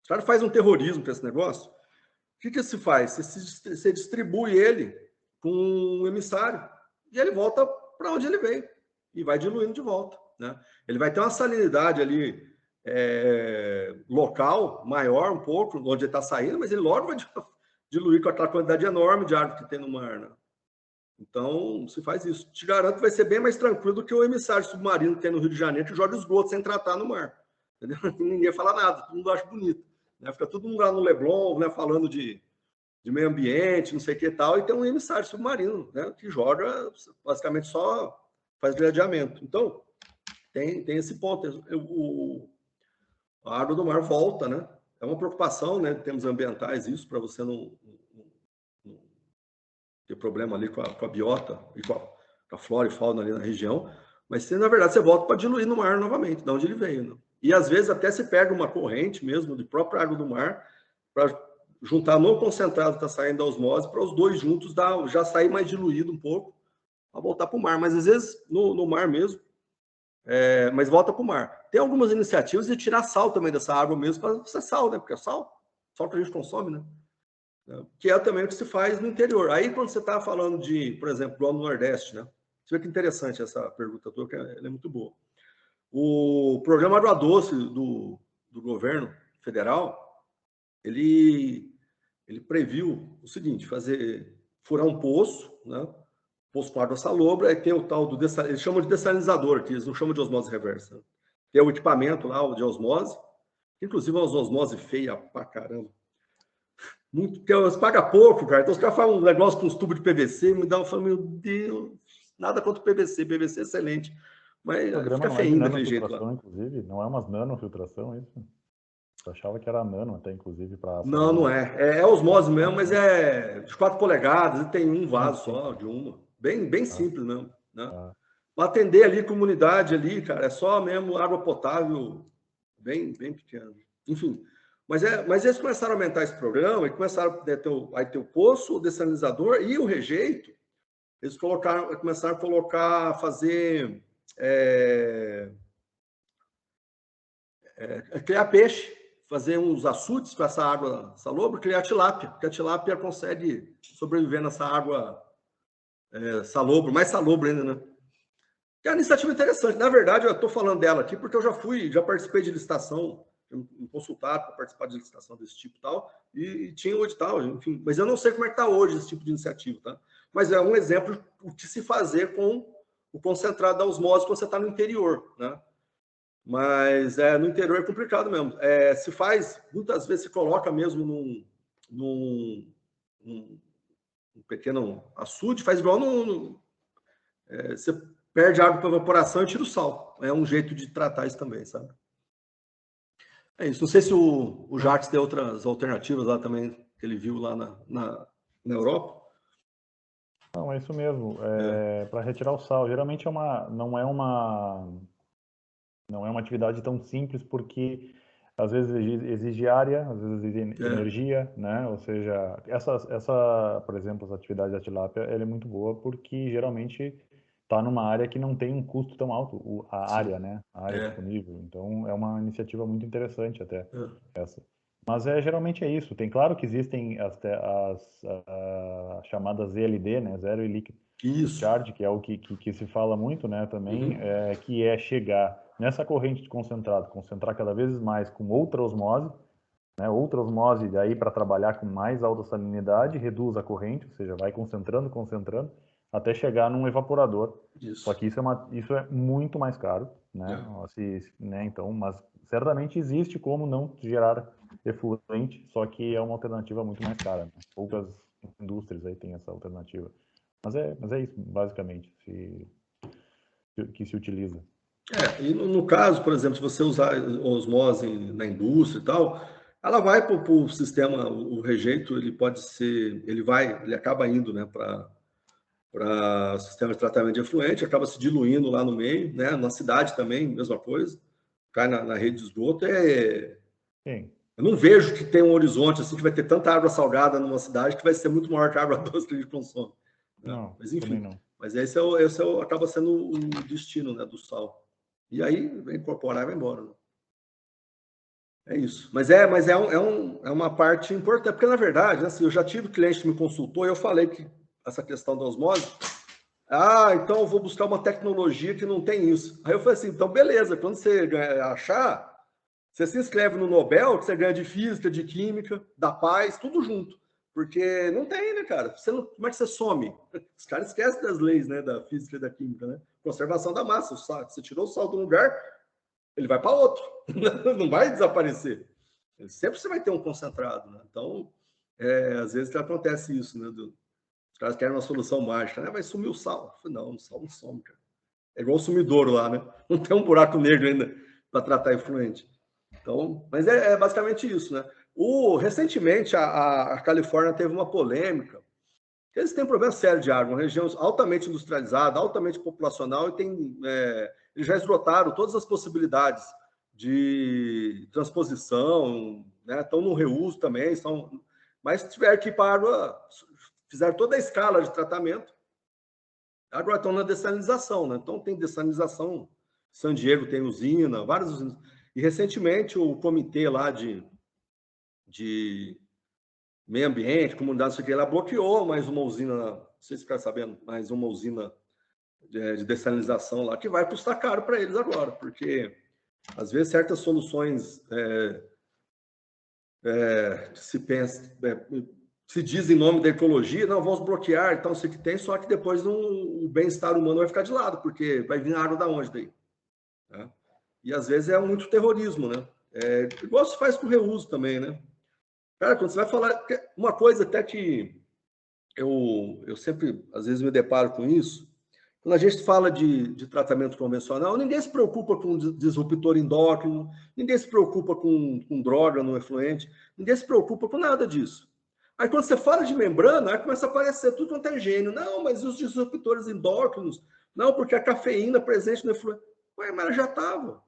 Speaker 2: Os caras fazem um terrorismo com esse negócio. O que se faz? Você distribui ele com um emissário e ele volta para onde ele veio e vai diluindo de volta, né? Ele vai ter uma salinidade ali local, maior um pouco, onde ele está saindo, mas ele logo vai diluir com aquela quantidade enorme de água que tem no mar, né? Então, se faz isso. Te garanto que vai ser bem mais tranquilo do que o emissário submarino que tem no Rio de Janeiro, que joga esgoto sem tratar no mar. Entendeu? Ninguém fala nada, todo mundo acha bonito. Né? Fica todo mundo lá no Leblon, né, falando de meio ambiente, não sei o que e tal, e tem um emissário submarino, né, que joga, basicamente só faz gladiamento. Então, tem esse ponto. A água do mar volta, né? É uma preocupação, né, em termos ambientais, isso, para você não ter problema ali com a biota e com a flora e fauna ali na região, mas na verdade você volta para diluir no mar novamente, de onde ele veio. Né? E às vezes até se pega uma corrente mesmo de própria água do mar para juntar no concentrado que está saindo da osmose para os dois juntos já sair mais diluído um pouco para voltar para o mar. Mas às vezes no mar mesmo, mas volta para o mar. Tem algumas iniciativas de tirar sal também dessa água mesmo para ser sal, né? Porque é sal que a gente consome, né? Que é também o que se faz no interior. Aí, quando você está falando de, por exemplo, lá no Nordeste, né? Você vê que interessante essa pergunta tua, que ela é muito boa. O programa Água Doce do governo federal, ele previu o seguinte, furar um poço, né? Poço com água salobra, aí tem o tal do, eles chamam de dessalinizador, que eles não chamam de osmose reversa. Né? Tem o equipamento lá, o de osmose, inclusive uma osmose feia pra caramba. Porque você paga pouco, cara. Então os caras fazem um negócio com os tubos de PVC, me dá um falo, meu Deus, nada contra o PVC, PVC é excelente. Mas fica feinho daquele jeito lá.
Speaker 3: Inclusive, não é umas nanofiltração, isso? Eu achava que era nano até, inclusive, para...
Speaker 2: Não é. É osmose mesmo, mas é de 4 polegadas e tem um vaso só, de uma. Bem simples mesmo. Né? Para atender ali comunidade ali, cara, é só mesmo água potável bem pequena. Enfim... Mas eles começaram a aumentar esse programa e começaram a ter o poço, o dessalinizador e o rejeito. Eles começaram a fazer criar peixe, fazer uns açudes com essa água salobra, criar tilápia, porque a tilápia consegue sobreviver nessa água salobra, mais salobra ainda, né? É uma iniciativa interessante. Na verdade, eu estou falando dela aqui porque eu já participei de licitação, me consultaram para participar de licitação desse tipo e tal, e tinha o edital, enfim. Mas eu não sei como é que está hoje esse tipo de iniciativa, tá? Mas é um exemplo do que se fazer com o concentrado da osmose quando você está no interior, né? Mas no interior é complicado mesmo. Se faz, muitas vezes se coloca mesmo num pequeno açude, faz igual você perde água para evaporação e tira o sal. É um jeito de tratar isso também, sabe? É isso. Não sei se o Jacques tem outras alternativas lá também, que ele viu lá na Europa.
Speaker 3: Não, é isso mesmo. Para retirar o sal. Geralmente não é uma atividade tão simples, porque às vezes exige área, às vezes exige energia, né? Ou seja, por exemplo, essa atividade da tilápia, ela é muito boa porque geralmente está numa área que não tem um custo tão alto, a área, né? A área disponível. Então, é uma iniciativa muito interessante até essa. Mas geralmente é isso. Tem claro que existem as chamadas ZLD, né? Zero Liquid Discharge, que é o que se fala muito, né? Também, que é chegar nessa corrente de concentrado, concentrar cada vez mais com outra osmose, né? Outra osmose daí para trabalhar com mais alta salinidade, reduz a corrente, ou seja, vai concentrando, até chegar num evaporador. Isso. Só que isso é muito mais caro, né? Então, mas certamente existe como não gerar efluente, só que é uma alternativa muito mais cara. Né? Poucas indústrias aí têm essa alternativa. Mas é isso, basicamente, que se utiliza.
Speaker 2: E no caso, por exemplo, se você usar osmose na indústria e tal, ela vai para o sistema, o rejeito, ele acaba indo, né, para o sistema de tratamento de efluente, acaba se diluindo lá no meio, né? Na cidade também, mesma coisa, cai na rede de esgoto.
Speaker 3: Sim.
Speaker 2: Eu não vejo que tem um horizonte assim que vai ter tanta água salgada numa cidade que vai ser muito maior que a água doce que a gente consome. Né?
Speaker 3: Não,
Speaker 2: mas enfim,
Speaker 3: não.
Speaker 2: Mas esse acaba sendo o destino, né, do sal. E aí vai incorporar e vai embora. Né? É isso. Mas é uma parte importante, porque na verdade, assim, eu já tive cliente que me consultou e eu falei que essa questão da osmose, então eu vou buscar uma tecnologia que não tem isso. Aí eu falei assim, então beleza, quando você achar, você se inscreve no Nobel, que você ganha de física, de química, da paz, tudo junto. Porque não tem, né, cara? Como é que você some? Os caras esquecem das leis, né, da física e da química, né? Conservação da massa. Você tirou o sal de um lugar, ele vai para outro. Não vai desaparecer. Sempre você vai ter um concentrado, né? Então, às vezes acontece isso, né? Os caras querem uma solução mágica, né? Vai sumir o sal. Não, o sal não some, cara. É igual o sumidouro lá, né? Não tem um buraco negro ainda para tratar efluente. Então, mas é basicamente isso, né? Recentemente, a Califórnia teve uma polêmica. Eles têm um problema sério de água, uma região altamente industrializada, altamente populacional, e eles já esgotaram todas as possibilidades de transposição, né? Estão no reuso também, mas tiveram que ir para a água, fizeram toda a escala de tratamento, agora estão na dessalinização, né? Então tem dessalinização, San Diego tem usina, várias usinas. E recentemente o comitê lá de meio ambiente, comunidade, isso aqui, ela bloqueou mais uma usina, não sei se ficar sabendo, mais uma usina de dessalinização lá, que vai custar caro para eles agora, porque às vezes certas soluções se diz em nome da ecologia, não, vamos bloquear, então isso que tem, só que depois o bem-estar humano vai ficar de lado, porque vai vir água da onde daí? Né? E às vezes é muito terrorismo, né? Igual se faz com o reuso também, né? Cara, quando você vai falar... Uma coisa até que eu sempre, às vezes, me deparo com isso, quando a gente fala de tratamento convencional, ninguém se preocupa com disruptor endócrino, ninguém se preocupa com droga no efluente, ninguém se preocupa com nada disso. Aí, quando você fala de membrana, aí começa a aparecer tudo quanto é gênio. Não, mas os disruptores endócrinos? Não, porque a cafeína presente no efluente... Ué, mas já estava.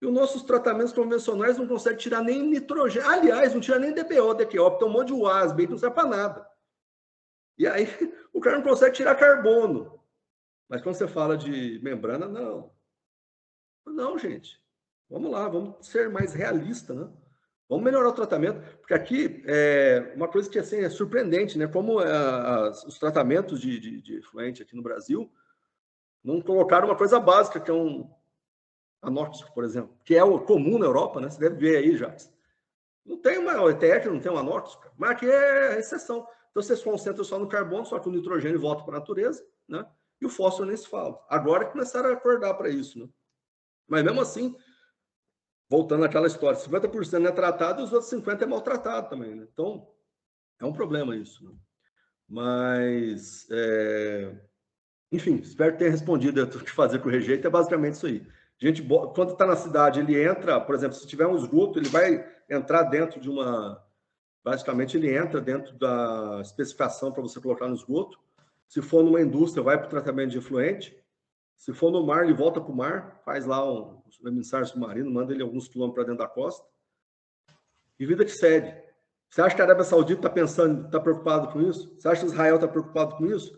Speaker 2: E os nossos tratamentos convencionais não conseguem tirar nem nitrogênio. Aliás, não tira nem DPO, DQO, tem um monte de UASB aí que não serve para nada. E aí, o cara não consegue tirar carbono. Mas quando você fala de membrana, não. Não, gente. Vamos lá, vamos ser mais realistas, né? Vamos melhorar o tratamento. Porque aqui, uma coisa que assim, é surpreendente, né? Como os tratamentos de efluente aqui no Brasil não colocaram uma coisa básica, que é um anóxico, por exemplo, que é o comum na Europa, né? Você deve ver aí, Jacques. Não tem uma ETR, não tem um anóxico, mas aqui é exceção. Então, você se concentra só no carbono, só que o nitrogênio volta para a natureza, né? E o fósforo nem se fala. Agora começaram a acordar para isso, né? Mas mesmo assim, voltando àquela história, 50% não é tratado e os outros 50% é maltratado também, né? Então, é um problema isso, né? Mas, enfim, espero ter respondido o que fazer com o rejeito, é basicamente isso aí. A gente, quando está na cidade, ele entra, por exemplo, se tiver um esgoto, ele vai entrar dentro de uma... Basicamente, ele entra dentro da especificação para você colocar no esgoto. Se for numa indústria, vai para o tratamento de efluente. Se for no mar, ele volta para o mar, faz lá um emissário submarino, manda ele alguns quilômetros para dentro da costa. E vida que segue. Você acha que a Arábia Saudita está preocupado com isso? Você acha que Israel está preocupado com isso?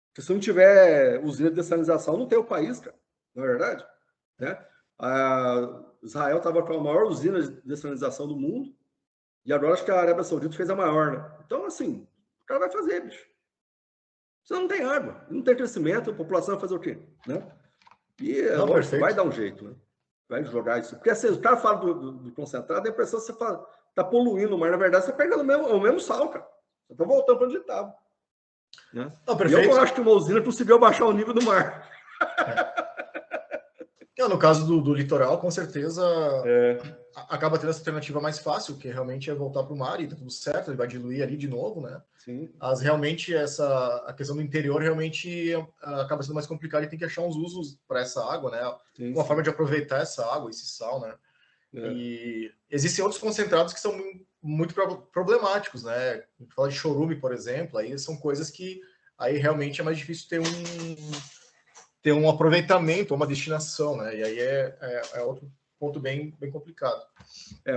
Speaker 2: Porque se não tiver usina de dessalinização, não tem o país, cara. Não é verdade? Né? Israel estava com a maior usina de dessalinização do mundo, e agora acho que a Arábia Saudita fez a maior, né? Então, assim, o cara vai fazer, bicho. Você não tem água, não tem crescimento, a população vai fazer o quê? Né? E lógico, vai dar um jeito, né? Vai jogar isso. Porque assim, o cara fala do concentrado, a impressão que você está poluindo o mar. Na verdade, você está pegando o mesmo sal, cara. Você está voltando para onde estava. Né? E eu não acho que uma usina conseguiu baixar o nível do mar.
Speaker 1: No caso do litoral, com certeza acaba tendo essa alternativa mais fácil, que realmente é voltar para o mar e tá tudo certo, ele vai diluir ali de novo, né?
Speaker 2: Sim.
Speaker 1: Mas realmente a questão do interior realmente acaba sendo mais complicada e tem que achar uns usos para essa água, né?
Speaker 2: Sim,
Speaker 1: uma forma de aproveitar essa água, esse sal, né? E existem outros concentrados que são muito problemáticos, né? A gente fala de chorume, por exemplo, aí são coisas que aí realmente é mais difícil ter um aproveitamento, uma destinação, né? E aí é outro ponto bem complicado.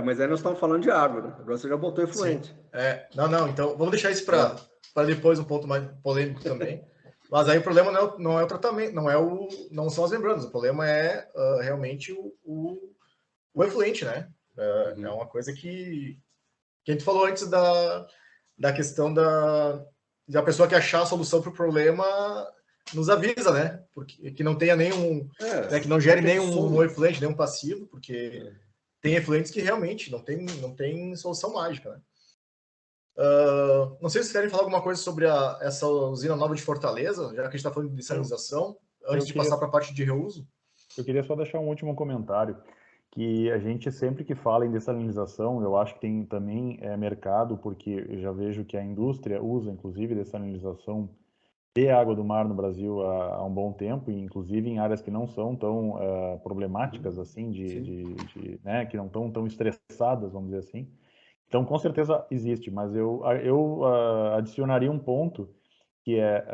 Speaker 2: Mas aí nós estamos falando de água, né? Agora você já botou efluente.
Speaker 1: Não, então vamos deixar isso para depois, um ponto mais polêmico também. Mas aí o problema não é o tratamento, não são as membranas, o problema é realmente o efluente, né? É uma coisa que a gente falou antes da questão da pessoa que achar a solução para o problema nos avisa, né? Porque que não tenha nenhum, né? Que não gere nenhum efluente, nenhum passivo, porque tem efluentes que realmente não tem solução mágica, né? Não sei se vocês querem falar alguma coisa sobre essa usina nova de Fortaleza, já que a gente está falando de dessalinização, antes de passar para a parte de reuso.
Speaker 3: Eu queria só deixar um último comentário, que a gente sempre que fala em dessalinização, eu acho que tem também mercado, porque eu já vejo que a indústria usa, inclusive, dessalinização de água do mar no Brasil há um bom tempo, e inclusive em áreas que não são tão problemáticas assim, né, que não estão tão estressadas, vamos dizer assim. Então, com certeza existe, mas eu adicionaria um ponto, que é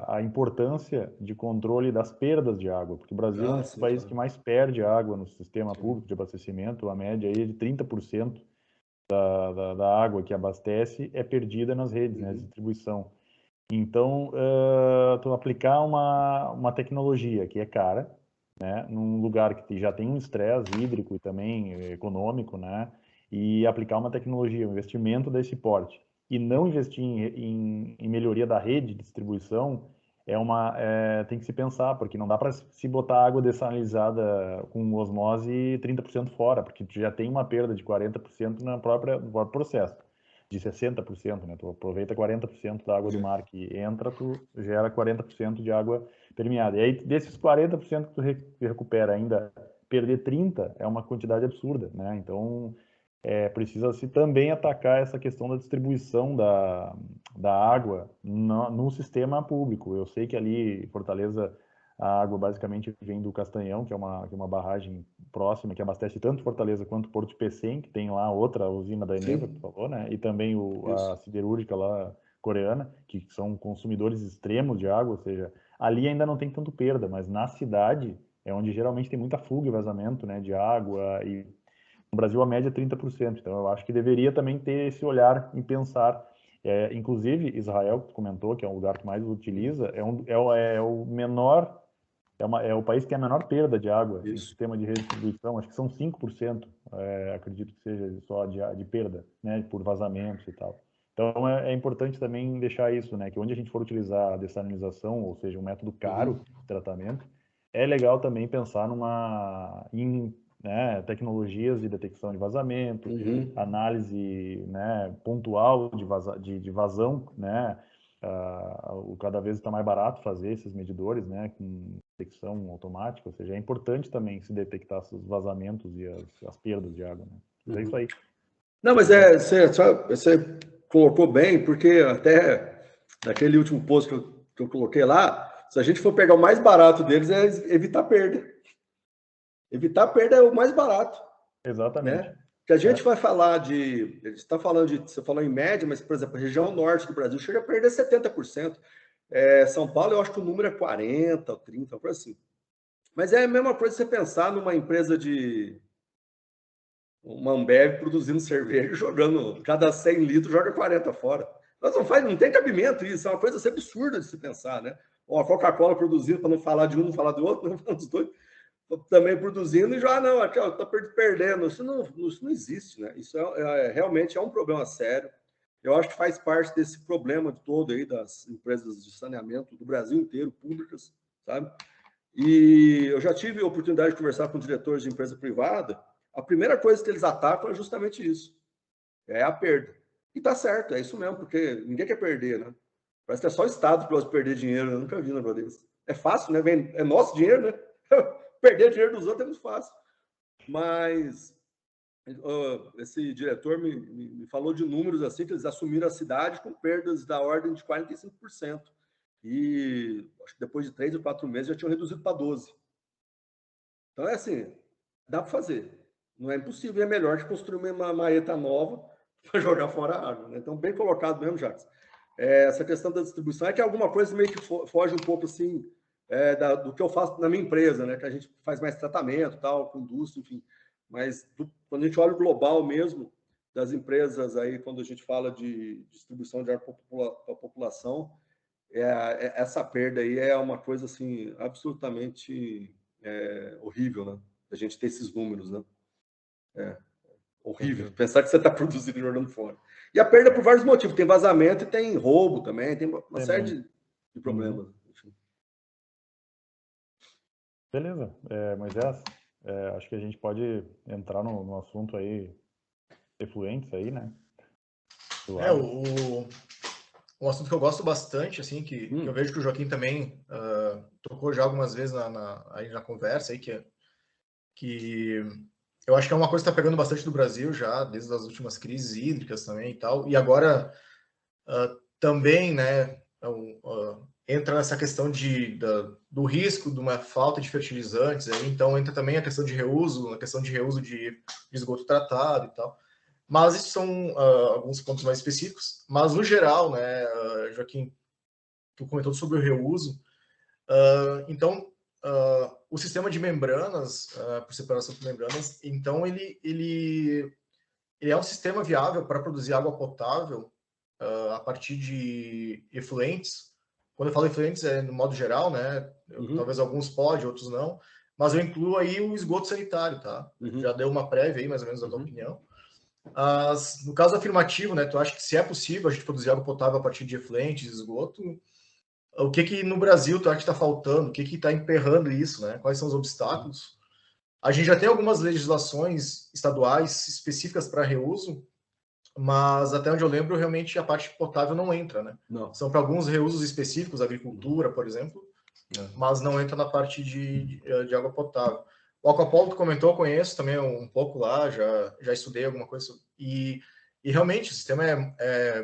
Speaker 3: a importância de controle das perdas de água, porque o Brasil é um dos países que mais perde água no sistema público de abastecimento. A média aí é de 30% da água que abastece é perdida nas redes, né, de distribuição. Então, tu aplicar uma tecnologia que é cara, né, num lugar que já tem um estresse hídrico e também econômico, né, e aplicar uma tecnologia, um investimento desse porte, e não investir em melhoria da rede de distribuição, tem que se pensar, porque não dá para se botar água dessalinizada com osmose 30% fora, porque tu já tem uma perda de 40% no próprio processo, de 60%, né? Tu aproveita 40% da água do mar que entra, tu gera 40% de água permeada. E aí, desses 40% que tu recupera ainda, perder 30% é uma quantidade absurda, né? Então, precisa-se também atacar essa questão da distribuição da água no sistema público. Eu sei que ali em Fortaleza a água basicamente vem do Castanhão, que é uma barragem próxima, que abastece tanto Fortaleza quanto Porto de Pecém, que tem lá outra usina da Eneva, que tu falou, né? E também a siderúrgica lá coreana, que são consumidores extremos de água, ou seja, ali ainda não tem tanto perda, mas na cidade é onde geralmente tem muita fuga e vazamento, né, de água, e no Brasil a média é 30%, então eu acho que deveria também ter esse olhar em pensar, inclusive Israel, que tu comentou, que é um lugar que mais utiliza, é o menor, é o país que tem a menor perda de água em sistema de redistribuição, acho que são 5%, acredito que seja só de perda, né, por vazamentos e tal. Então é importante também deixar isso, né, que onde a gente for utilizar a dessalinização, ou seja, um método caro de tratamento, é legal também pensar em né, tecnologias de detecção de vazamento, análise, né, pontual de vazão, né, cada vez está mais barato fazer esses medidores, né, com detecção automática, ou seja, é importante também se detectar os vazamentos e as perdas de água, né? Mas é isso aí.
Speaker 2: Não, mas você colocou bem, porque até naquele último post que eu coloquei lá, se a gente for pegar o mais barato deles, é evitar perda. Evitar perda é o mais barato.
Speaker 3: Exatamente.
Speaker 2: Né? Que a gente vai falar de. Está falando de. Você falou em média, mas, por exemplo, a região norte do Brasil chega a perder 70%. São Paulo, eu acho que o número é 40%, 30%, por assim. Mas é a mesma coisa você pensar numa empresa de. Uma Ambev produzindo cerveja, jogando. Cada 100 litros, joga 40 fora. Mas não tem cabimento isso, é uma coisa assim, absurda de se pensar, né? Ou a Coca-Cola produzindo, para não falar de um, não falar do outro, não falar dos dois, também produzindo e já não, aqui está perdendo. Isso não existe, né? Isso realmente é um problema sério. Eu acho que faz parte desse problema todo aí das empresas de saneamento do Brasil inteiro, públicas, sabe? E eu já tive a oportunidade de conversar com diretores de empresa privada. A primeira coisa que eles atacam é justamente isso, é a perda. E tá certo, é isso mesmo, porque ninguém quer perder, né? Parece que é só o Estado que gosta de perder dinheiro, eu nunca vi um negócio desse. É fácil, né? É nosso dinheiro, né? Perder dinheiro dos outros é muito fácil. Mas esse diretor me falou de números assim, que eles assumiram a cidade com perdas da ordem de 45%. E acho que depois de 3 ou 4 meses já tinham reduzido para 12%. Então é assim, dá para fazer. Não é impossível, é melhor que construir uma maeta nova para jogar fora a água. Né? Então, bem colocado mesmo, Jacques. Essa questão da distribuição é que alguma coisa meio que foge um pouco assim do que eu faço na minha empresa, né? Que a gente faz mais tratamento, tal, com indústria, enfim. Mas quando a gente olha o global mesmo das empresas aí, quando a gente fala de distribuição de água para a população, essa perda aí é uma coisa assim absolutamente horrível, né? A gente ter esses números, né? Horrível. Pensar que você está produzindo e jogando fora. E a perda por vários motivos. Tem vazamento e tem roubo também. Tem uma série de problemas. Enfim.
Speaker 3: Beleza. Moisés, acho que a gente pode entrar no assunto aí, efluentes aí, né?
Speaker 1: Um assunto que eu gosto bastante, assim, que eu vejo que o Joaquim também tocou já algumas vezes aí na conversa, aí, que eu acho que é uma coisa que está pegando bastante do Brasil já, desde as últimas crises hídricas também e tal, e agora também, né, entra nessa questão do risco de uma falta de fertilizantes, aí, então entra também a questão de reuso, de esgoto tratado e tal. Mas isso são alguns pontos mais específicos. Mas, no geral, né, Joaquim, tu comentou sobre o reuso. Então, o sistema de membranas, por separação por membranas, então ele é um sistema viável para produzir água potável a partir de efluentes. Quando eu falo efluentes, é no modo geral, né? Talvez alguns podem, outros não. Mas eu incluo aí o esgoto sanitário, tá? Já deu uma prévia aí, mais ou menos, da tua opinião. No caso afirmativo, né, tu acha que se é possível a gente produzir água potável a partir de efluentes, esgoto, o que no Brasil tu acha que está faltando? O que está emperrando isso, né? Quais são os obstáculos? A gente já tem algumas legislações estaduais específicas para reuso, mas até onde eu lembro, realmente a parte potável não entra, né?
Speaker 2: Não.
Speaker 1: São para alguns reusos específicos, agricultura, por exemplo, mas não entra na parte de água potável. O Aquapolo tu comentou, eu conheço também um pouco lá, já estudei alguma coisa. E realmente o sistema é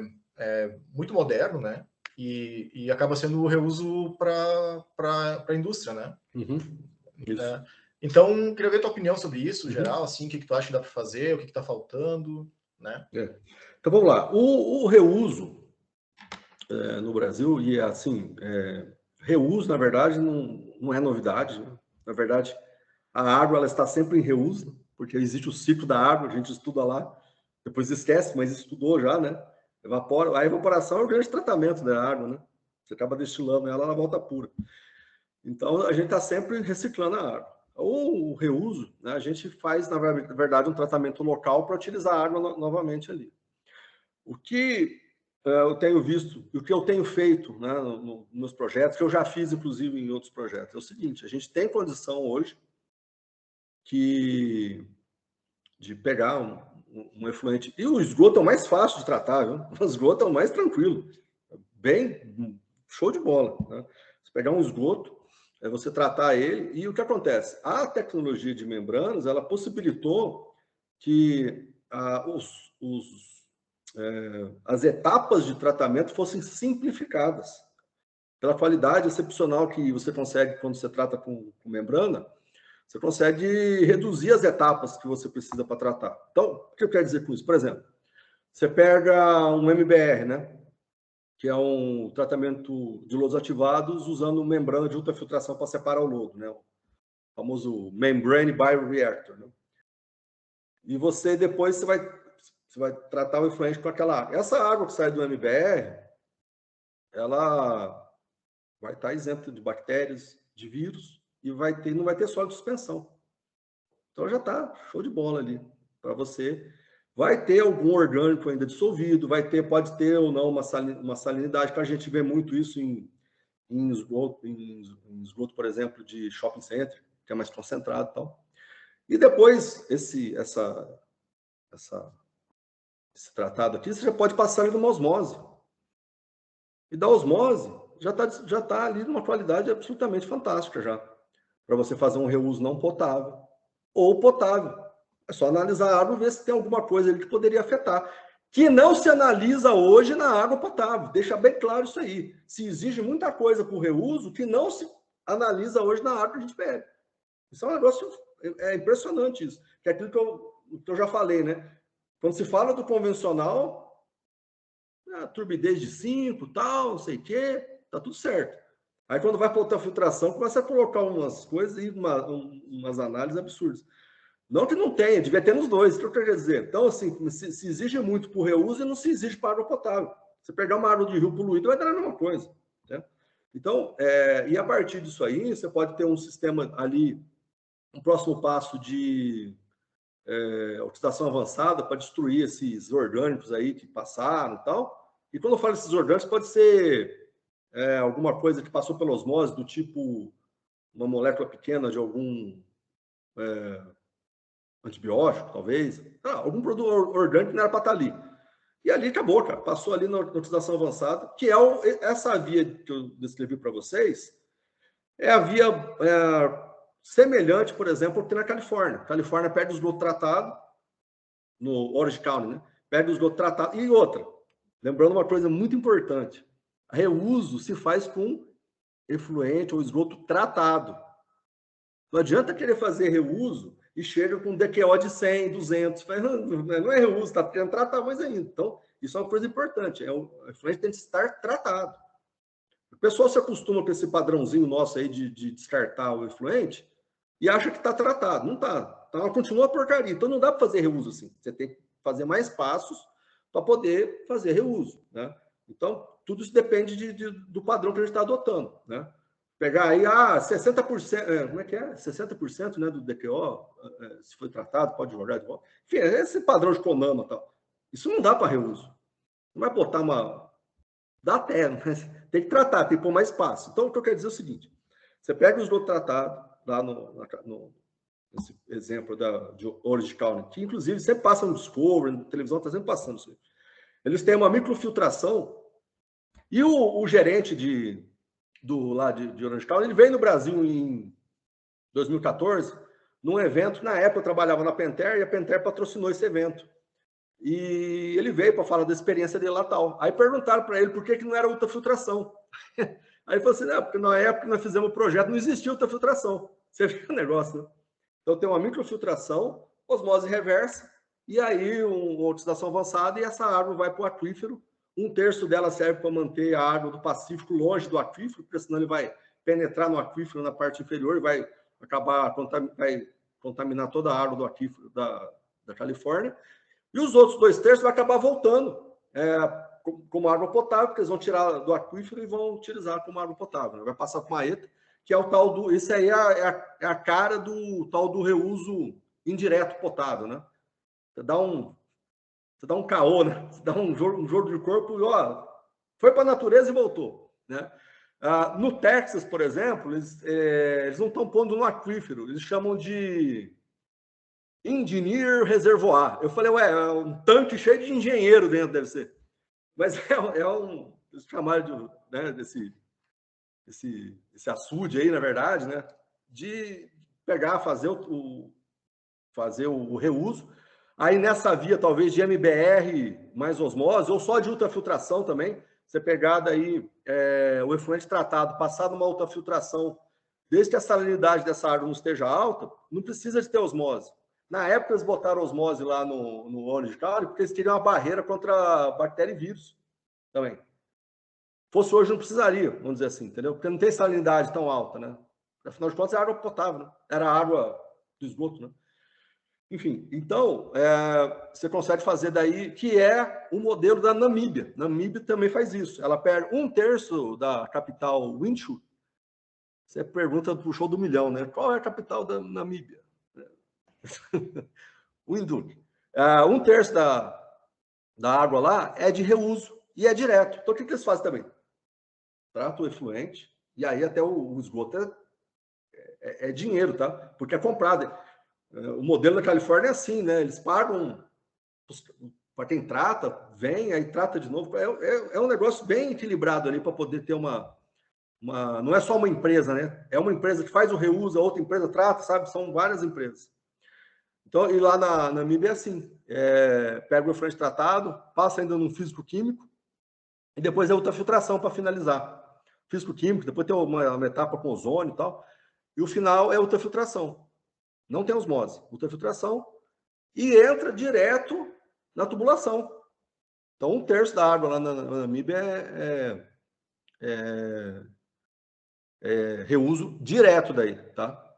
Speaker 1: muito moderno, né? E acaba sendo o reuso para a indústria, né?
Speaker 2: Isso.
Speaker 1: Então, queria ver a tua opinião sobre isso, geral, assim, o que tu acha que dá para fazer, o que está faltando, né?
Speaker 2: Então, vamos lá. O reuso no Brasil, e assim, reuso, na verdade, não é novidade. Né? Na verdade, a água ela está sempre em reuso, porque existe o ciclo da água, a gente estuda lá, depois esquece, mas estudou já, né? Evapora. A evaporação é o grande tratamento da água, né? Você acaba destilando ela, ela volta pura. Então, a gente está sempre reciclando a água. Ou o reuso, né? A gente faz, na verdade, um tratamento local para utilizar a água novamente ali. O que eu tenho visto, e o que eu tenho feito, né, nos meus projetos, que eu já fiz, inclusive, em outros projetos, é o seguinte: a gente tem condição hoje de pegar um efluente. E o esgoto é o mais fácil de tratar, viu? O esgoto é o mais tranquilo. Bem, show de bola. Né? Você pegar um esgoto, você tratar ele, e o que acontece? A tecnologia de membranas, ela possibilitou que as etapas de tratamento fossem simplificadas. Pela qualidade excepcional que você consegue quando você trata com membrana, você consegue reduzir as etapas que você precisa para tratar. Então, o que eu quero dizer com isso? Por exemplo, você pega um MBR, né? Que é um tratamento de lodos ativados usando membrana de ultrafiltração para separar o lodo, né? O famoso Membrane Bioreactor. Né? E você depois você vai tratar o efluente com aquela água. Essa água que sai do MBR, ela vai estar isenta de bactérias, de vírus, e não vai ter sólido de suspensão. Então já está show de bola ali para você. Vai ter algum orgânico ainda dissolvido, pode ter ou não uma salinidade, que a gente vê muito isso em esgoto, por exemplo, de shopping center, que é mais concentrado e tal. E depois, esse tratado aqui, você já pode passar ele numa osmose. E da osmose, já tá ali numa qualidade absolutamente fantástica já, para você fazer um reuso não potável ou potável. É só analisar a água e ver se tem alguma coisa ali que poderia afetar, que não se analisa hoje na água potável. Deixa bem claro isso aí. Se exige muita coisa para o reuso que não se analisa hoje na água que a gente bebe. Isso é um negócio impressionante isso. Que é aquilo que eu já falei, né? Quando se fala do convencional, turbidez de 5, tal, não sei o quê, tá tudo certo. Aí quando vai para outra filtração, começa a colocar umas coisas e umas análises absurdas. Não que não tenha, devia ter nos dois, o que eu quero dizer. Então, assim, se exige muito para o reuso e não se exige para água potável. Você pegar uma água de rio poluída, vai dar a mesma coisa. Né? Então, e a partir disso aí, você pode ter um sistema ali, um próximo passo de oxidação avançada para destruir esses orgânicos aí que passaram e tal. E quando eu falo esses orgânicos, pode ser alguma coisa que passou pela osmose, do tipo uma molécula pequena de algum antibiótico, talvez. Algum produto orgânico não era para estar ali. E ali acabou, cara. Passou ali na oxidação avançada, que é essa via que eu descrevi para vocês, é a via semelhante, por exemplo, que na Califórnia. A Califórnia perde o esgoto tratado, no Orange County, né? Perde o esgoto tratado. E outra, lembrando uma coisa muito importante, reuso se faz com efluente ou esgoto tratado. Não adianta querer fazer reuso e chega com DQO de 100, 200. Não é reuso, está querendo tratar mais ainda. Então, isso é uma coisa importante. O efluente tem que estar tratado. O pessoal se acostuma com esse padrãozinho nosso aí de descartar o efluente e acha que está tratado. Não está. Então, continua a porcaria. Então, não dá para fazer reuso assim. Você tem que fazer mais passos para poder fazer reuso, né? Então, tudo isso depende do padrão que a gente está adotando, né? Pegar aí, 60%, como é que é? 60%, né, do DQO, se foi tratado, pode jogar de volta. Enfim, esse padrão de CONAMA e tal. Isso não dá para reuso. Não vai botar dá até, mas tem que tratar, tem que pôr mais espaço. Então, o que eu quero dizer é o seguinte: você pega o esgoto tratado, lá nesse exemplo de Orange County, que inclusive sempre passa no Discovery, na televisão está sempre passando isso. Eles têm uma microfiltração e o gerente lá de Orange County, ele veio no Brasil em 2014, num evento. Na época eu trabalhava na Pentair e a Pentair patrocinou esse evento. E ele veio para falar da experiência dele lá tal. Aí perguntaram para ele por que não era ultrafiltração. Aí ele falou assim: porque na época que nós fizemos o projeto não existia ultrafiltração. Você viu o negócio, né? Então tem uma microfiltração, osmose reversa, e aí uma oxidação avançada, e essa água vai para o aquífero. 1/3 dela serve para manter a água do Pacífico longe do aquífero, porque senão ele vai penetrar no aquífero na parte inferior e vai acabar vai contaminar toda a água do aquífero da Califórnia. E os outros 2/3 vai acabar voltando como água potável, porque eles vão tirar do aquífero e vão utilizar como água potável, né? Vai passar para uma ETA, que é o tal do... Isso aí é a cara do tal do reuso indireto potável, né? Você dá um caô, né? Você dá um jogo de corpo e, foi para a natureza e voltou, né? No Texas, por exemplo, eles não estão pondo no aquífero, eles chamam de engineer reservoir. Eu falei, é um tanque cheio de engenheiro dentro, deve ser. Mas eles chamaram esse açude aí, na verdade, né? De pegar, fazer o reuso. Aí nessa via, talvez, de MBR mais osmose, ou só de ultrafiltração também, você pegar daí o efluente tratado, passar numa ultrafiltração, desde que a salinidade dessa água não esteja alta, não precisa de ter osmose. Na época, eles botaram osmose lá no Orange County, porque eles queriam uma barreira contra bactéria e vírus também. Fosse hoje, não precisaria, vamos dizer assim, entendeu? Porque não tem salinidade tão alta, né? Afinal de contas, é água potável, né? Era água do esgoto, né? Enfim, então, você consegue fazer daí, que é o modelo da Namíbia. Namíbia também faz isso. Ela perde 1/3 da capital Windhoek. Você pergunta pro show do milhão, né? Qual é a capital da Namíbia? Windhoek. 1/3 da água lá é de reuso e é direto. Então, o que eles fazem também? Trata o efluente, e aí até o esgoto é dinheiro, tá? Porque é comprado. O modelo da Califórnia é assim, né? Eles pagam para quem trata, vem, aí trata de novo. É um negócio bem equilibrado ali para poder ter não é só uma empresa, né? É uma empresa que faz o reuso, a outra empresa trata, sabe? São várias empresas. Então, e lá na Namíbia é assim: pega o efluente tratado, passa ainda num físico-químico, e depois é ultrafiltração para finalizar. Físico-químico, depois tem uma etapa com ozônio e tal, e o final é ultrafiltração. Não tem osmose, ultrafiltração, e entra direto na tubulação. Então, 1/3 da água lá na Namíbia é reuso direto daí, tá?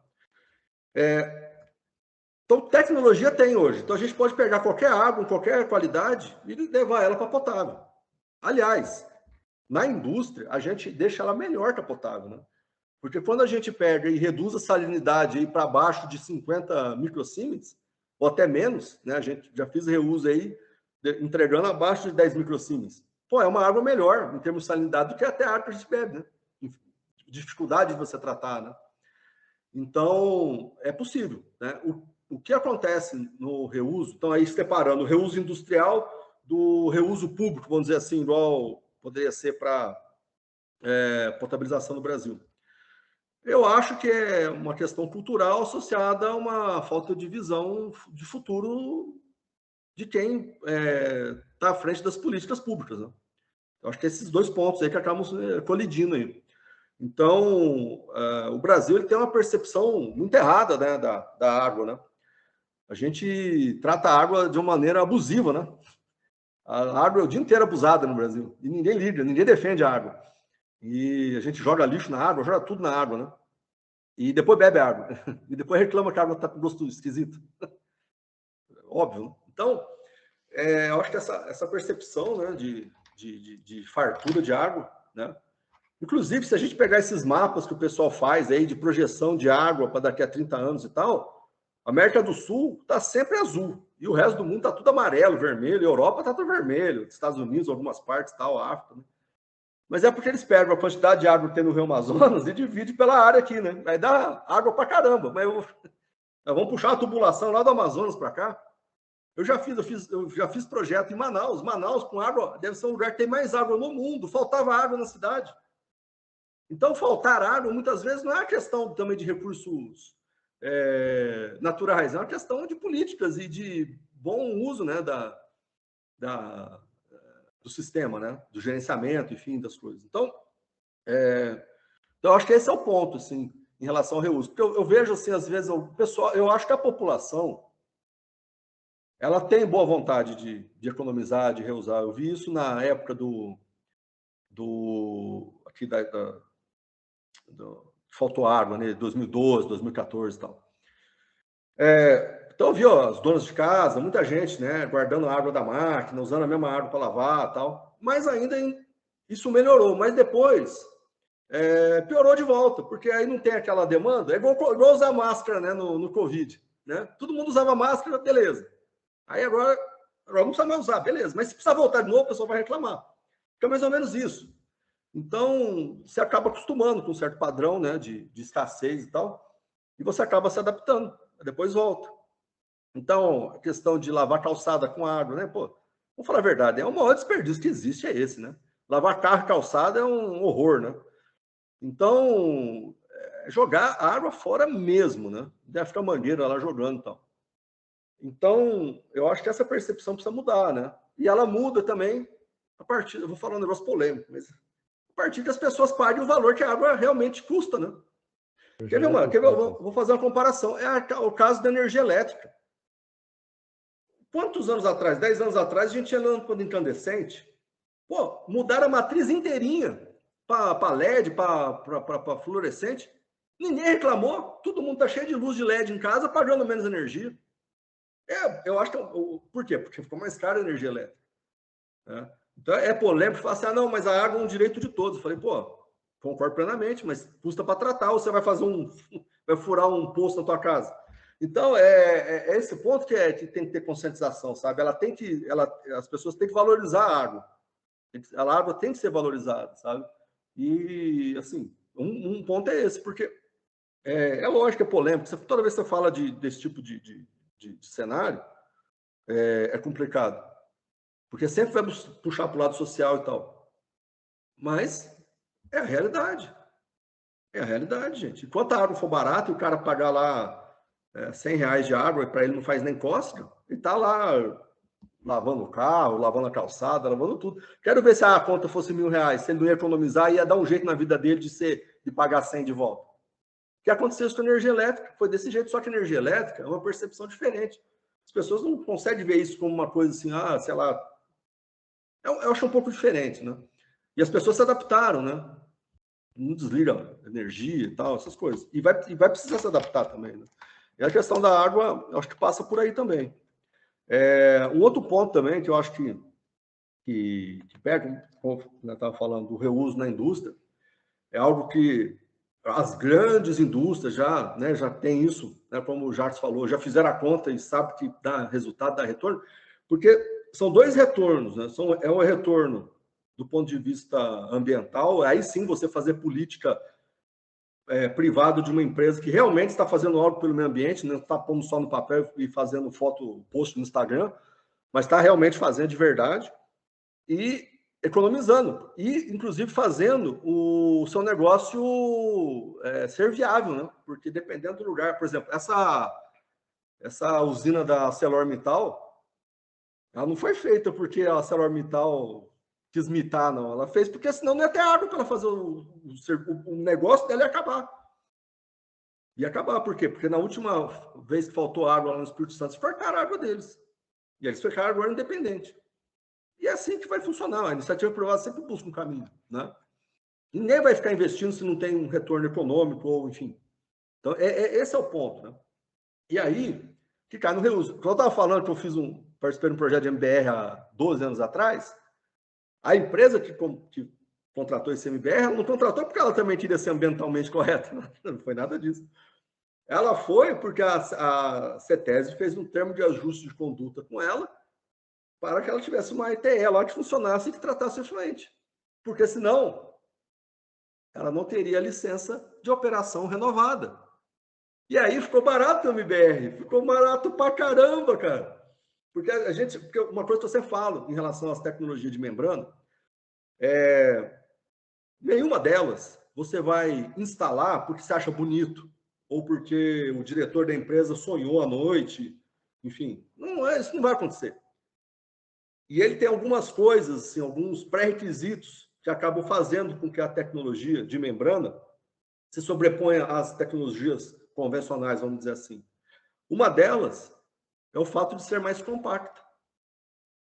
Speaker 2: Então, tecnologia tem hoje. Então, a gente pode pegar qualquer água, em qualquer qualidade, e levar ela para potável. Aliás, na indústria, a gente deixa ela melhor que a potável, né? Porque quando a gente pega e reduz a salinidade para baixo de 50 microsíemens, ou até menos, né? A gente já fez reuso aí, entregando abaixo de 10 microsíemens. Pô, é uma água melhor, em termos de salinidade, do que até a água que a gente bebe, né? Dificuldade de você tratar, né? Então, é possível, né? O que acontece no reuso, então aí separando o reuso industrial do reuso público, vamos dizer assim, igual poderia ser para potabilização no Brasil. Eu acho que é uma questão cultural associada a uma falta de visão de futuro de quem está à frente das políticas públicas, né? Eu acho que esses dois pontos aí que acabam colidindo aí. Então, o Brasil ele tem uma percepção muito errada, né, da água, né? A gente trata a água de uma maneira abusiva, né? A água é o dia inteiro abusada no Brasil e ninguém liga, ninguém defende a água. E a gente joga lixo na água, joga tudo na água, né? E depois bebe a água. E depois reclama que a água está com gosto esquisito. Óbvio, né? Então, eu acho que essa percepção, né, de fartura de água, né? Inclusive, se a gente pegar esses mapas que o pessoal faz aí de projeção de água para daqui a 30 anos e tal, a América do Sul está sempre azul. E o resto do mundo está tudo amarelo, vermelho. A Europa está tudo vermelho. Estados Unidos, algumas partes, tal, África, né? Mas é porque eles pegam a quantidade de água que tem no Rio Amazonas e dividem pela área aqui, né? Aí dá água para caramba. Mas vamos puxar a tubulação lá do Amazonas para cá. Eu já fiz projeto em Manaus. Manaus com água deve ser um lugar que tem mais água no mundo. Faltava água na cidade. Então, faltar água, muitas vezes, não é uma questão também de recursos naturais, é uma questão de políticas e de bom uso, né, do sistema, né, do gerenciamento, enfim, das coisas. Então, eu acho que esse é o ponto, assim, em relação ao reuso. Porque eu vejo, assim, às vezes, o pessoal, eu acho que a população, ela tem boa vontade de economizar, de reusar. Eu vi isso na época aqui faltou água, né? 2012, 2014 e tal. Então eu vi as donas de casa, muita gente, né, guardando a água da máquina, usando a mesma água para lavar e tal. Mas ainda isso melhorou. Mas depois piorou de volta, porque aí não tem aquela demanda. É igual usar máscara, né, no Covid. Né? Todo mundo usava máscara, beleza. Aí agora não precisa mais usar, beleza. Mas se precisar voltar de novo, o pessoal vai reclamar. Fica mais ou menos isso. Então, você acaba acostumando com um certo padrão, né, de escassez e tal, e você acaba se adaptando, depois volta. Então, a questão de lavar calçada com água, né, pô, vamos falar a verdade, o maior desperdício que existe é esse, né? Lavar carro e calçada é um horror, né? Então, jogar a água fora mesmo, né? Deve ficar mangueira lá jogando e tal. Então, eu acho que essa percepção precisa mudar, né? E ela muda também a partir, eu vou falar um negócio polêmico, mas a partir que as pessoas paguem o valor que a água realmente custa, né? Quer ver eu vou fazer uma comparação. É o caso da energia elétrica. Quantos anos atrás, 10 anos atrás, a gente tinha lâmpada incandescente. Pô, mudaram a matriz inteirinha para LED, para fluorescente. Ninguém reclamou. Todo mundo está cheio de luz de LED em casa, pagando menos energia. Eu acho que... Por quê? Porque ficou mais caro a energia elétrica. Né? Então, é polêmico falar assim, não, mas a água é um direito de todos. Eu falei, pô, concordo plenamente, mas custa para tratar, ou você vai vai furar um poço na tua casa. Então, é esse ponto que tem que ter conscientização, sabe? As pessoas têm que valorizar a água. A água tem que ser valorizada, sabe? E, assim, um ponto é esse, porque lógico que é polêmico. Toda vez que você fala desse tipo de cenário, é complicado. Porque sempre vai puxar para o lado social e tal. Mas é a realidade. É a realidade, gente. Enquanto a água for barata e o cara pagar lá R$100 de água, para ele não faz nem cócega, ele está lá lavando o carro, lavando a calçada, lavando tudo. Quero ver se a conta fosse R$1.000, se ele não ia economizar, ia dar um jeito na vida dele de pagar 100 de volta. O que aconteceu com a energia elétrica? Foi desse jeito, só que a energia elétrica é uma percepção diferente. As pessoas não conseguem ver isso como uma coisa assim, sei lá. Eu acho um pouco diferente, né? E as pessoas se adaptaram, né? Não desliga a energia e tal, essas coisas. E vai precisar se adaptar também, né? E a questão da água, eu acho que passa por aí também. Um outro ponto também que eu acho que pega, como eu estava falando, do reuso na indústria, é algo que as grandes indústrias já têm isso, né, como o Jacques falou, já fizeram a conta e sabe que dá resultado, dá retorno, porque são dois retornos, né? É um retorno do ponto de vista ambiental, aí sim você fazer política privado de uma empresa que realmente está fazendo algo pelo meio ambiente, não está pondo só no papel e fazendo foto, post no Instagram, mas está realmente fazendo de verdade e economizando, e inclusive fazendo o seu negócio ser viável, né? Porque dependendo do lugar, por exemplo, essa usina da ArcelorMittal, ela não foi feita porque a ArcelorMittal quis mitar, não. Ela fez porque senão não ia ter água para fazer o negócio dela ia acabar. Ia acabar, por quê? Porque na última vez que faltou água lá no Espírito Santo, cortaram a água deles. E eles ficaram agora independentes. E é assim que vai funcionar. A iniciativa privada sempre busca um caminho, né? Ninguém vai ficar investindo se não tem um retorno econômico, ou enfim. Então, esse é o ponto, né? E aí, que cai no reuso. Quando eu estava falando que eu participei de um projeto de MBR há 12 anos atrás, a empresa que contratou esse MBR, ela não contratou porque ela também queria ser ambientalmente correta. Não foi nada disso. Ela foi porque a CETESB fez um termo de ajuste de conduta com ela para que ela tivesse uma ETE lá que funcionasse e que tratasse o efluente. Porque senão, ela não teria licença de operação renovada. E aí ficou barato o MBR. Ficou barato pra caramba, cara. Porque uma coisa que você fala em relação às tecnologias de membrana, nenhuma delas você vai instalar porque você acha bonito, ou porque o diretor da empresa sonhou à noite, enfim, isso não vai acontecer. E ele tem algumas coisas, assim, alguns pré-requisitos que acabam fazendo com que a tecnologia de membrana se sobreponha às tecnologias convencionais, vamos dizer assim. Uma delas é o fato de ser mais compacta.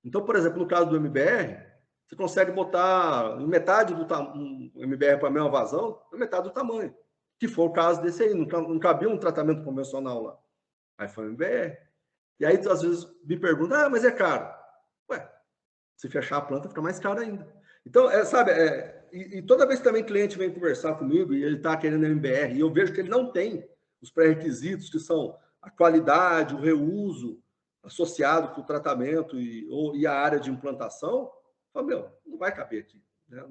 Speaker 2: Então, por exemplo, no caso do MBR, você consegue botar em metade do um MBR para a mesma vazão, na metade do tamanho. Que foi o caso desse aí, não cabia um tratamento convencional lá. Aí foi o MBR. E aí, às vezes, me perguntam, mas é caro. Ué, se fechar a planta, fica mais caro ainda. Então, e toda vez que também cliente vem conversar comigo e ele está querendo MBR, e eu vejo que ele não tem os pré-requisitos, que são a qualidade, o reuso associado com o tratamento e a área de implantação, falo, não vai caber aqui. Né?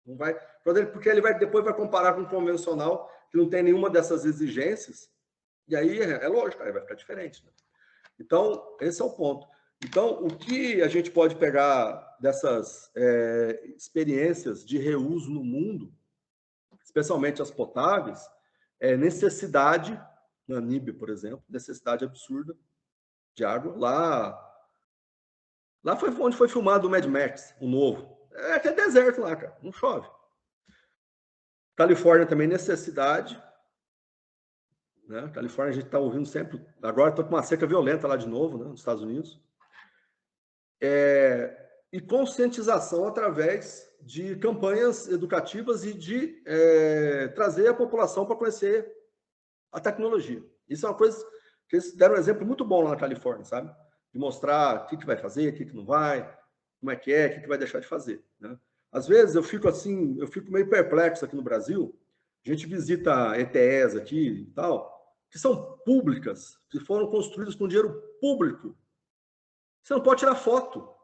Speaker 2: Não vai, porque ele depois vai comparar com um convencional que não tem nenhuma dessas exigências, e aí lógico, aí vai ficar diferente. Né? Então, esse é o ponto. Então, o que a gente pode pegar dessas experiências de reuso no mundo, especialmente as potáveis, é necessidade, na Namíbia, por exemplo, necessidade absurda de água. Lá foi onde foi filmado o Mad Max, o novo. É deserto lá, cara, não chove. Califórnia também necessidade. Né? Califórnia a gente está ouvindo sempre. Agora estou com uma seca violenta lá de novo, né, nos Estados Unidos. E conscientização através de campanhas educativas e de trazer a população para conhecer a tecnologia. Isso é uma coisa que eles deram um exemplo muito bom lá na Califórnia, sabe? De mostrar o que vai fazer, o que não vai, como é, o que vai deixar de fazer. Né? Às vezes eu fico meio perplexo aqui no Brasil. A gente visita ETEs aqui e tal, que são públicas, que foram construídas com dinheiro público. Você não pode tirar foto.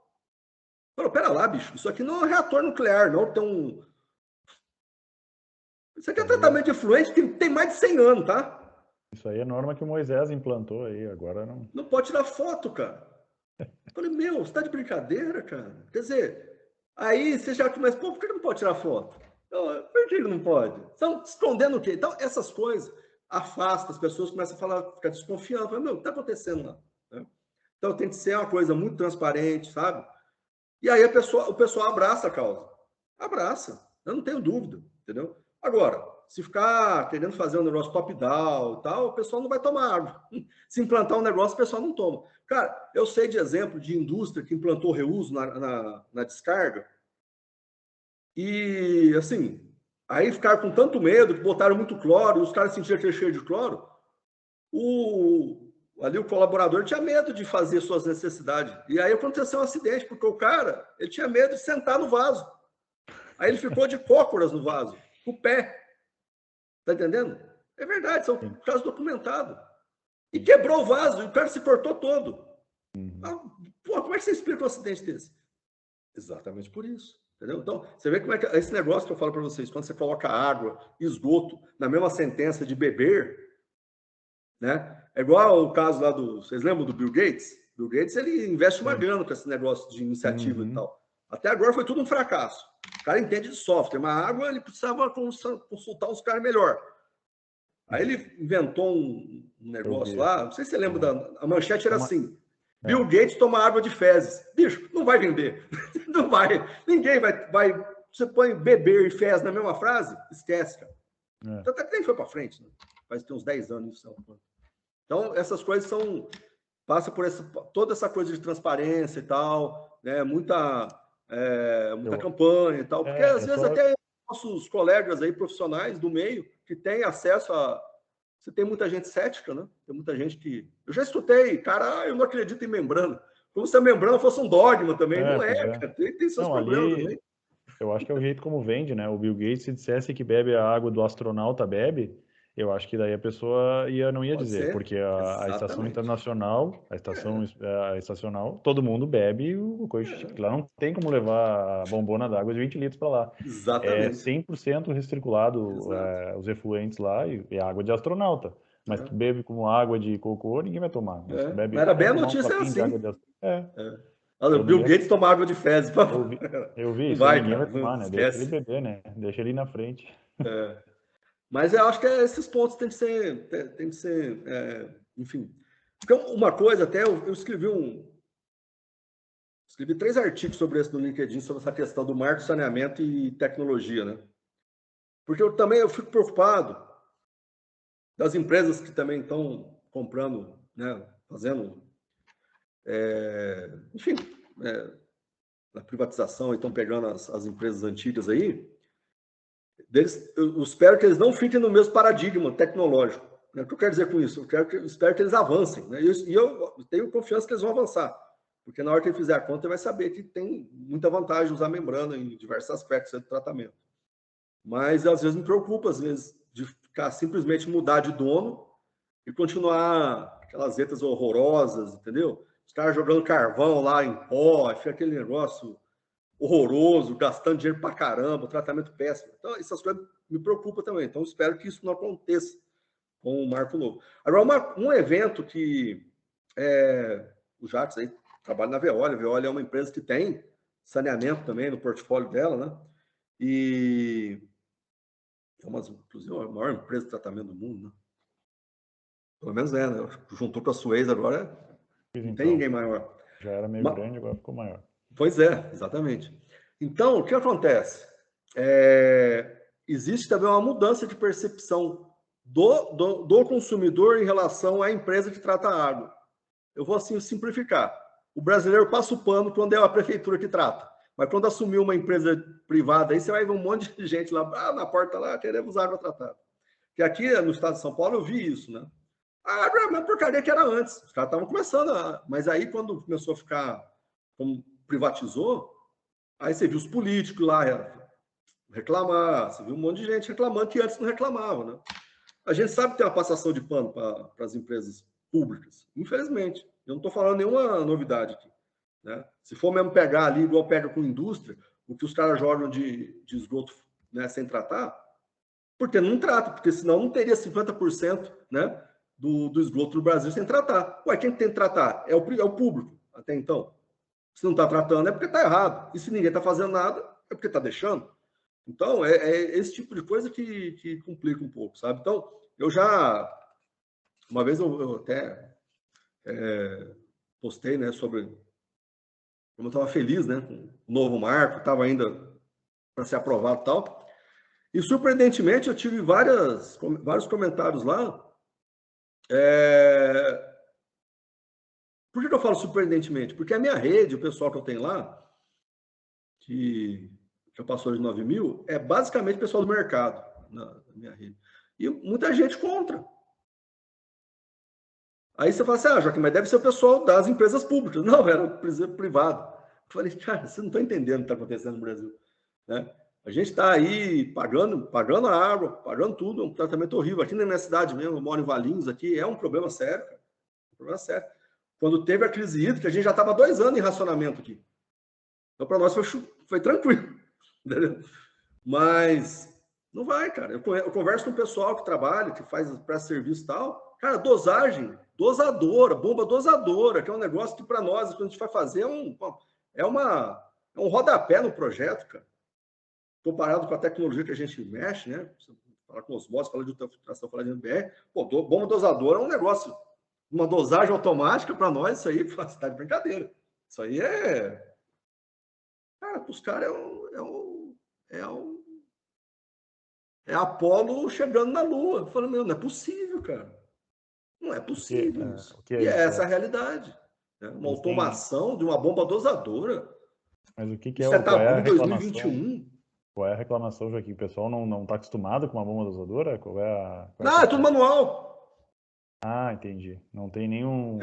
Speaker 2: Pera lá, bicho, isso aqui não é um reator nuclear, não. Isso aqui é tratamento de efluente que tem mais de 100 anos, tá?
Speaker 3: Isso aí é norma que o Moisés implantou aí, agora não...
Speaker 2: Não pode tirar foto, cara. Eu falei, você tá de brincadeira, cara? Quer dizer, aí você já começa, por que não pode tirar foto? Por que não pode? Estão escondendo o quê? Então, essas coisas afastam, as pessoas começam a ficar desconfiando. Falam, o que tá acontecendo lá? Né? Então, tem que ser uma coisa muito transparente, sabe? E aí o pessoal abraça a causa. Abraça, eu não tenho dúvida, entendeu? Agora, se ficar querendo fazer um negócio top-down e tal, o pessoal não vai tomar água. Se implantar um negócio, o pessoal não toma. Cara, eu sei de exemplo de indústria que implantou reuso na descarga e, assim, aí ficaram com tanto medo que botaram muito cloro e os caras sentiam aquele cheiro de cloro. Ali o colaborador tinha medo de fazer suas necessidades. E aí aconteceu um acidente, porque o cara ele tinha medo de sentar no vaso. Aí ele ficou de cócoras no vaso, com o pé. Tá entendendo? É verdade, são casos documentados. E quebrou o vaso, e o cara se cortou todo. Como é que você explica um acidente desse? Exatamente por isso. Entendeu? Então, você vê como é que esse negócio que eu falo para vocês, quando você coloca água, esgoto, na mesma sentença de beber, né? É igual o caso lá vocês lembram do Bill Gates? Bill Gates, ele investe uma grana com esse negócio de iniciativa e tal. Até agora foi tudo um fracasso. O cara entende de software, mas a água ele precisava consultar uns caras melhor. Aí ele inventou um negócio lá, não sei se você lembra, a manchete era assim, Bill Gates toma água de fezes. Bicho, não vai vender. Não vai. Ninguém vai. Você põe beber e fezes na mesma frase, esquece, cara. Então até que nem foi para frente, né? Faz ter uns 10 anos isso. Então, essas coisas passa por toda essa coisa de transparência e tal, né? Muita campanha e tal, porque às vezes até nossos colegas aí profissionais do meio que têm acesso a... Você tem muita gente cética, né? Tem muita gente que... Eu já escutei, cara, eu não acredito em membrana. Como se a membrana fosse um dogma também. Não é, cara. Tem seus problemas também.
Speaker 3: Eu acho que é o jeito como vende, né? O Bill Gates, se dissesse que bebe a água do astronauta bebe, eu acho que daí a pessoa não ia dizer, porque a estação internacional, a estacional, todo mundo bebe o coisa. Lá não tem como levar a bombona d'água de 20 litros para lá.
Speaker 2: Exatamente.
Speaker 3: É 100% recirculado os efluentes lá e é água de astronauta. Mas tu bebe como água de cocô, ninguém vai tomar. Mas tu bebe,
Speaker 2: era bem a notícia assim. Olha, o Bill Gates toma água de fezes.
Speaker 3: Eu vi isso, ninguém vai tomar, né? Deixa ele beber, né? Deixa ele ir na frente.
Speaker 2: Mas eu acho que esses pontos têm que ser enfim. Então, uma coisa, até eu escrevi 3 artigos sobre isso no LinkedIn, sobre essa questão do marco, saneamento e tecnologia, né? Porque eu fico preocupado das empresas que também estão comprando, né? Fazendo, enfim, na privatização e estão pegando as empresas antigas aí. Eu espero que eles não fiquem no mesmo paradigma tecnológico. Né? O que eu quero dizer com isso? Eu espero que eles avancem. Né? E eu tenho confiança que eles vão avançar. Porque na hora que ele fizer a conta, ele vai saber que tem muita vantagem usar membrana em diversos aspectos do tratamento. Mas, às vezes, me preocupa, às vezes, de ficar simplesmente mudar de dono e continuar aquelas letras horrorosas, entendeu? Os caras jogando carvão lá em pó, fica aquele negócio horroroso, gastando dinheiro pra caramba, tratamento péssimo. Então, essas coisas me preocupam também. Então, espero que isso não aconteça com o marco novo. Agora, um evento que o Jacques aí trabalha na Veolia. A Veolia é uma empresa que tem saneamento também no portfólio dela, né? E é inclusive, a maior empresa de tratamento do mundo, né? Pelo menos né? Juntou com a Suez agora, não tem ninguém maior.
Speaker 3: Já era meio grande, agora ficou maior.
Speaker 2: Pois é, exatamente. Então, o que acontece? Existe também uma mudança de percepção do consumidor em relação à empresa que trata a água. Eu vou assim simplificar. O brasileiro passa o pano quando é a prefeitura que trata. Mas quando assumiu uma empresa privada, aí você vai ver um monte de gente lá na porta lá, queremos água tratada. Porque aqui no estado de São Paulo eu vi isso, né? A água é uma porcaria que era antes. Os caras estavam começando Mas aí quando começou a ficar... Como privatizou, aí você viu os políticos lá reclamar, você viu um monte de gente reclamando que antes não reclamava, né? A gente sabe que tem uma passação de pano para as empresas públicas, infelizmente. Eu não estou falando nenhuma novidade aqui, né? Se for mesmo pegar ali, igual pega com indústria, o que os caras jogam de esgoto, né, sem tratar, porque não trata, porque senão não teria 50%, né, do esgoto no Brasil sem tratar. Ué, quem tem que tratar? É o público, até então. Se não está tratando, é porque está errado. E se ninguém está fazendo nada, é porque está deixando. Então, é esse tipo de coisa que complica um pouco, sabe? Então, uma vez eu até postei, né, sobre como eu estava feliz, né, com o novo marco, estava ainda para ser aprovado e tal. E, surpreendentemente, eu tive vários comentários lá. Por que eu falo surpreendentemente? Porque a minha rede, o pessoal que eu tenho lá, que já passou de 9 mil, é basicamente pessoal do mercado na minha rede. E muita gente contra. Aí você fala assim, Joaquim, mas deve ser o pessoal das empresas públicas. Não, era empresa privada. Eu falei, cara, você não está entendendo o que está acontecendo no Brasil, né? A gente está aí pagando a água, pagando tudo, é um tratamento horrível. Aqui na minha cidade mesmo, eu moro em Valinhos, aqui é um problema sério, cara. Um problema sério. Quando teve a crise hídrica, a gente já estava 2 anos em racionamento aqui. Então, para nós foi tranquilo. Entendeu? Mas não vai, cara. Eu converso com o pessoal que trabalha, que faz pré-serviço e tal. Cara, dosagem Dosadora, bomba dosadora, que é um negócio que para nós, quando a gente vai fazer, é um rodapé no projeto, cara. Comparado com a tecnologia que a gente mexe, né? Falar com osmose, falar de ultrafiltração, falar de MBR, pô, bomba dosadora é um negócio, uma dosagem automática para nós, isso aí, está de brincadeira. Isso aí é... Cara, para os caras é Apolo chegando na Lua. Falando, meu, não é possível, cara. Não é possível isso. E essa é a realidade. Né? Uma automação de uma bomba dosadora.
Speaker 3: Mas o que
Speaker 2: isso é tabu em 2021.
Speaker 3: Qual é a reclamação, Joaquim? O pessoal não está acostumado com uma bomba dosadora?
Speaker 2: Não, é tudo manual.
Speaker 3: Ah, entendi. Não tem nenhum...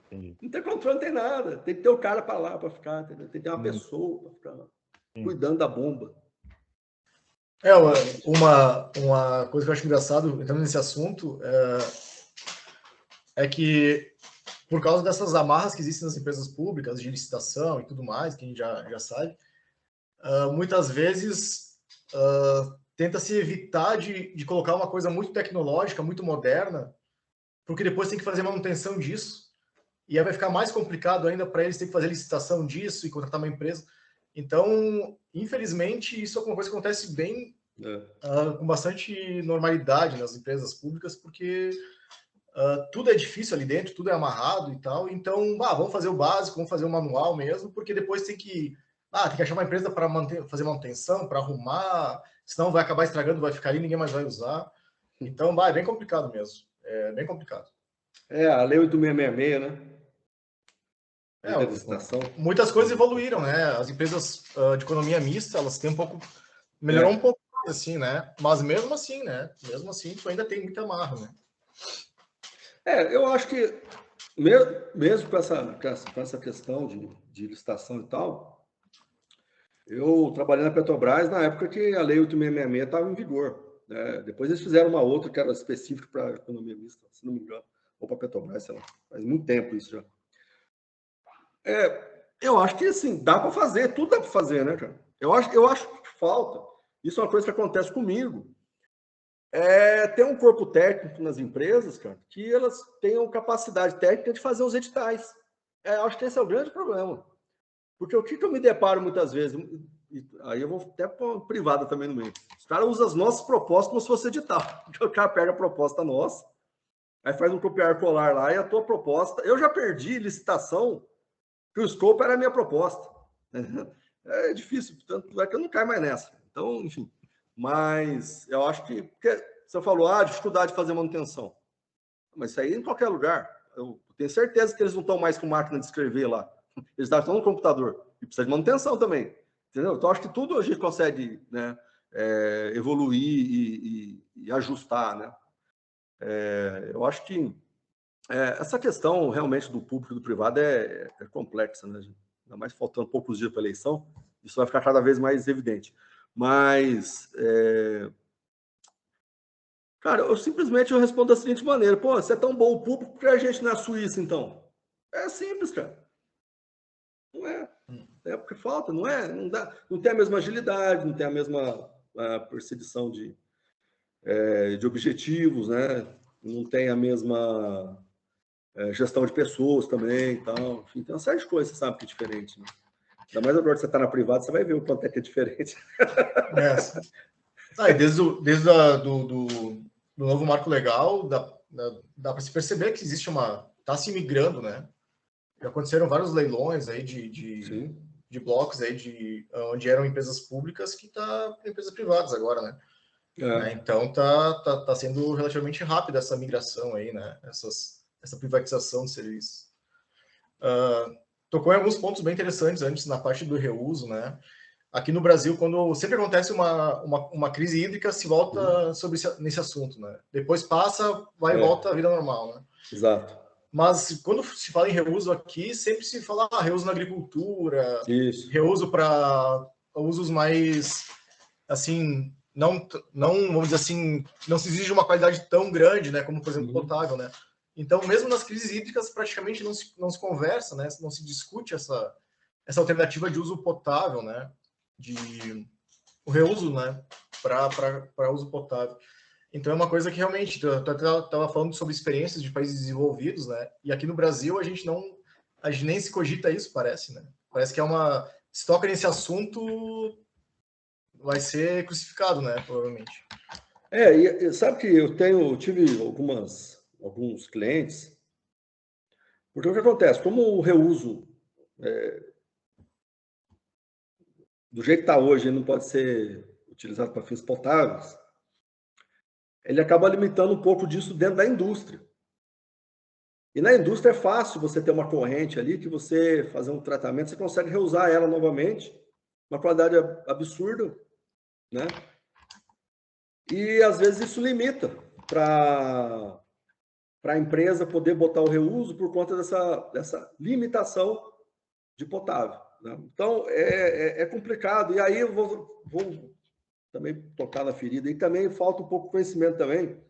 Speaker 2: Entendi. Não tem controle, não tem nada. Tem que ter o cara para lá, para ficar. Tem que ter uma pessoa para ficar cuidando da bomba.
Speaker 1: Uma coisa que eu acho engraçado, entrando nesse assunto, é que, por causa dessas amarras que existem nas empresas públicas, de licitação e tudo mais, que a gente já sabe, muitas vezes tenta-se evitar de colocar uma coisa muito tecnológica, muito moderna, porque depois tem que fazer manutenção disso, e aí vai ficar mais complicado ainda para eles terem que fazer licitação disso e contratar uma empresa. Então, infelizmente, isso é uma coisa que acontece bem com bastante normalidade nas empresas públicas, porque tudo é difícil ali dentro, tudo é amarrado e tal. Então, vamos fazer o básico, vamos fazer o manual mesmo, porque depois tem que achar uma empresa para fazer manutenção, para arrumar, senão vai acabar estragando, vai ficar ali, ninguém mais vai usar. Então, é bem complicado mesmo. É bem complicado.
Speaker 2: A Lei 8666, né?
Speaker 1: Muitas coisas evoluíram, né? As empresas de economia mista, elas têm melhorou um pouco mais, assim, né? Mas mesmo assim, tu ainda tem muita amarra, né?
Speaker 2: Eu acho que mesmo com essa questão de licitação e tal, eu trabalhei na Petrobras na época que a Lei 8666 estava em vigor. Né? Depois eles fizeram uma outra que era específica para a economia mista, se não me engano, ou para a Petrobras, sei lá. Faz muito tempo isso já. Eu acho que, assim, dá para fazer, tudo dá para fazer, né, cara? Eu acho que falta. Isso é uma coisa que acontece comigo. Ter um corpo técnico nas empresas, cara, que elas tenham capacidade técnica de fazer os editais. Acho que esse é o grande problema. Porque o que eu me deparo muitas vezes, aí eu vou até pôr privada também no meio. Os caras usam as nossas propostas como se fosse edital. O cara pega a proposta nossa, aí faz um copiar colar lá e a tua proposta. Eu já perdi licitação que o scope era a minha proposta. É difícil, portanto, é que eu não caio mais nessa. Então, enfim. Mas eu acho que você falou, dificuldade de fazer manutenção. Mas isso aí em qualquer lugar. Eu tenho certeza que eles não estão mais com máquina de escrever lá. Eles estão no computador. E precisa de manutenção também. Entendeu? Então, acho que tudo a gente consegue, né, evoluir e ajustar. Né? Eu acho que essa questão realmente do público e do privado é complexa, né, gente? Ainda mais faltando poucos dias para a eleição, isso vai ficar cada vez mais evidente. Mas, cara, eu simplesmente respondo da seguinte maneira: pô, você é tão bom o público, por que a gente na Suíça, então? É simples, cara. Não é. É porque falta, não é? Não tem a mesma agilidade, não tem a mesma percepção de objetivos, né? Não tem a mesma gestão de pessoas também e tal. Enfim, tem uma série de coisas, você sabe que é diferente, né? Ainda mais agora que você está na privada, você vai ver o quanto é que é diferente.
Speaker 1: Desde do novo marco legal, dá para se perceber que existe está se migrando, né? Já aconteceram vários leilões aí de blocos aí onde eram empresas públicas que empresas privadas agora, né? Então tá sendo relativamente rápida essa migração aí, né? Essa privatização de serviços. Tocou em alguns pontos bem interessantes antes na parte do reuso, né? Aqui no Brasil, quando sempre acontece uma crise hídrica, se volta nesse assunto, né? Depois passa, vai e volta à vida normal, né?
Speaker 2: Exato.
Speaker 1: Mas quando se fala em reuso aqui, sempre se fala reuso na agricultura,
Speaker 2: isso.
Speaker 1: Reuso para usos mais, assim, não vamos dizer assim, não se exige uma qualidade tão grande, né? Como, por exemplo, potável, né? Então, mesmo nas crises hídricas, praticamente não se conversa, né? Não se discute essa alternativa de uso potável, né? O reuso, né? Para uso potável. Então é uma coisa que realmente, tu estava falando sobre experiências de países desenvolvidos, né? E aqui no Brasil a gente nem se cogita isso, parece, né? Parece que se toca nesse assunto, vai ser crucificado, né? Provavelmente.
Speaker 2: E sabe que eu tive alguns clientes, porque o que acontece? Como o reuso, do jeito que está hoje, ele não pode ser utilizado para fins potáveis, ele acaba limitando um pouco disso dentro da indústria. E na indústria é fácil você ter uma corrente ali que você fazer um tratamento, você consegue reusar ela novamente, uma qualidade absurda, né? E às vezes isso limita para a empresa poder botar o reuso por conta dessa limitação de potável, né? Então é complicado. E aí eu vou também tocar na ferida. E também falta um pouco de conhecimento também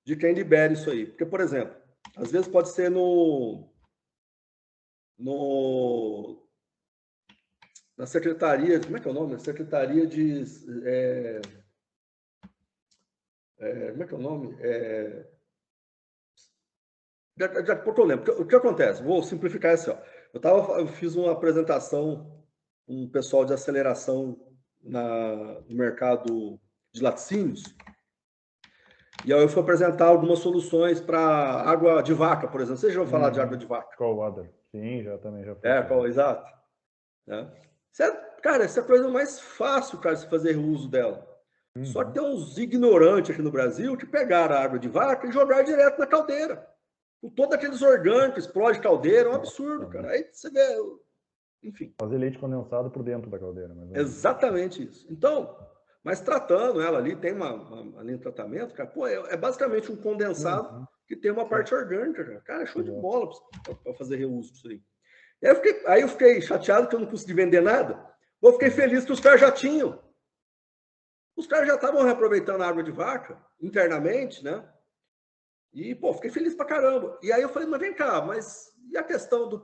Speaker 2: de quem libera isso aí. Porque, por exemplo, às vezes pode ser na secretaria, como é que é o nome? Secretaria de... como é que é o nome? Daqui a pouco eu lembro. O que acontece? Vou simplificar assim, ó. Eu fiz uma apresentação com um pessoal de aceleração no mercado de laticínios. E aí eu fui apresentar algumas soluções para água de vaca, por exemplo. Vocês já vão falar de água de vaca?
Speaker 3: Cold water. Sim, já foi.
Speaker 2: Exato. Cara, essa é a coisa mais fácil, cara, de fazer uso dela. Só que tem uns ignorantes aqui no Brasil que pegaram a água de vaca e jogaram direto na caldeira. Com todos aqueles orgânicos, explode caldeira, é um absurdo, cara. Aí você vê, enfim.
Speaker 3: Fazer leite condensado por dentro da caldeira. Mas
Speaker 2: exatamente isso. Então, mas tratando ela ali, tem uma linha de tratamento, cara, pô, é basicamente um condensado que tem uma parte orgânica, cara. Cara, é show de bola para fazer reuso disso aí. Aí eu fiquei chateado que eu não consegui vender nada. Eu fiquei feliz que os caras já tinham. Os caras já estavam reaproveitando a água de vaca internamente, né? E, pô, fiquei feliz pra caramba. E aí eu falei, mas vem cá, mas e a questão do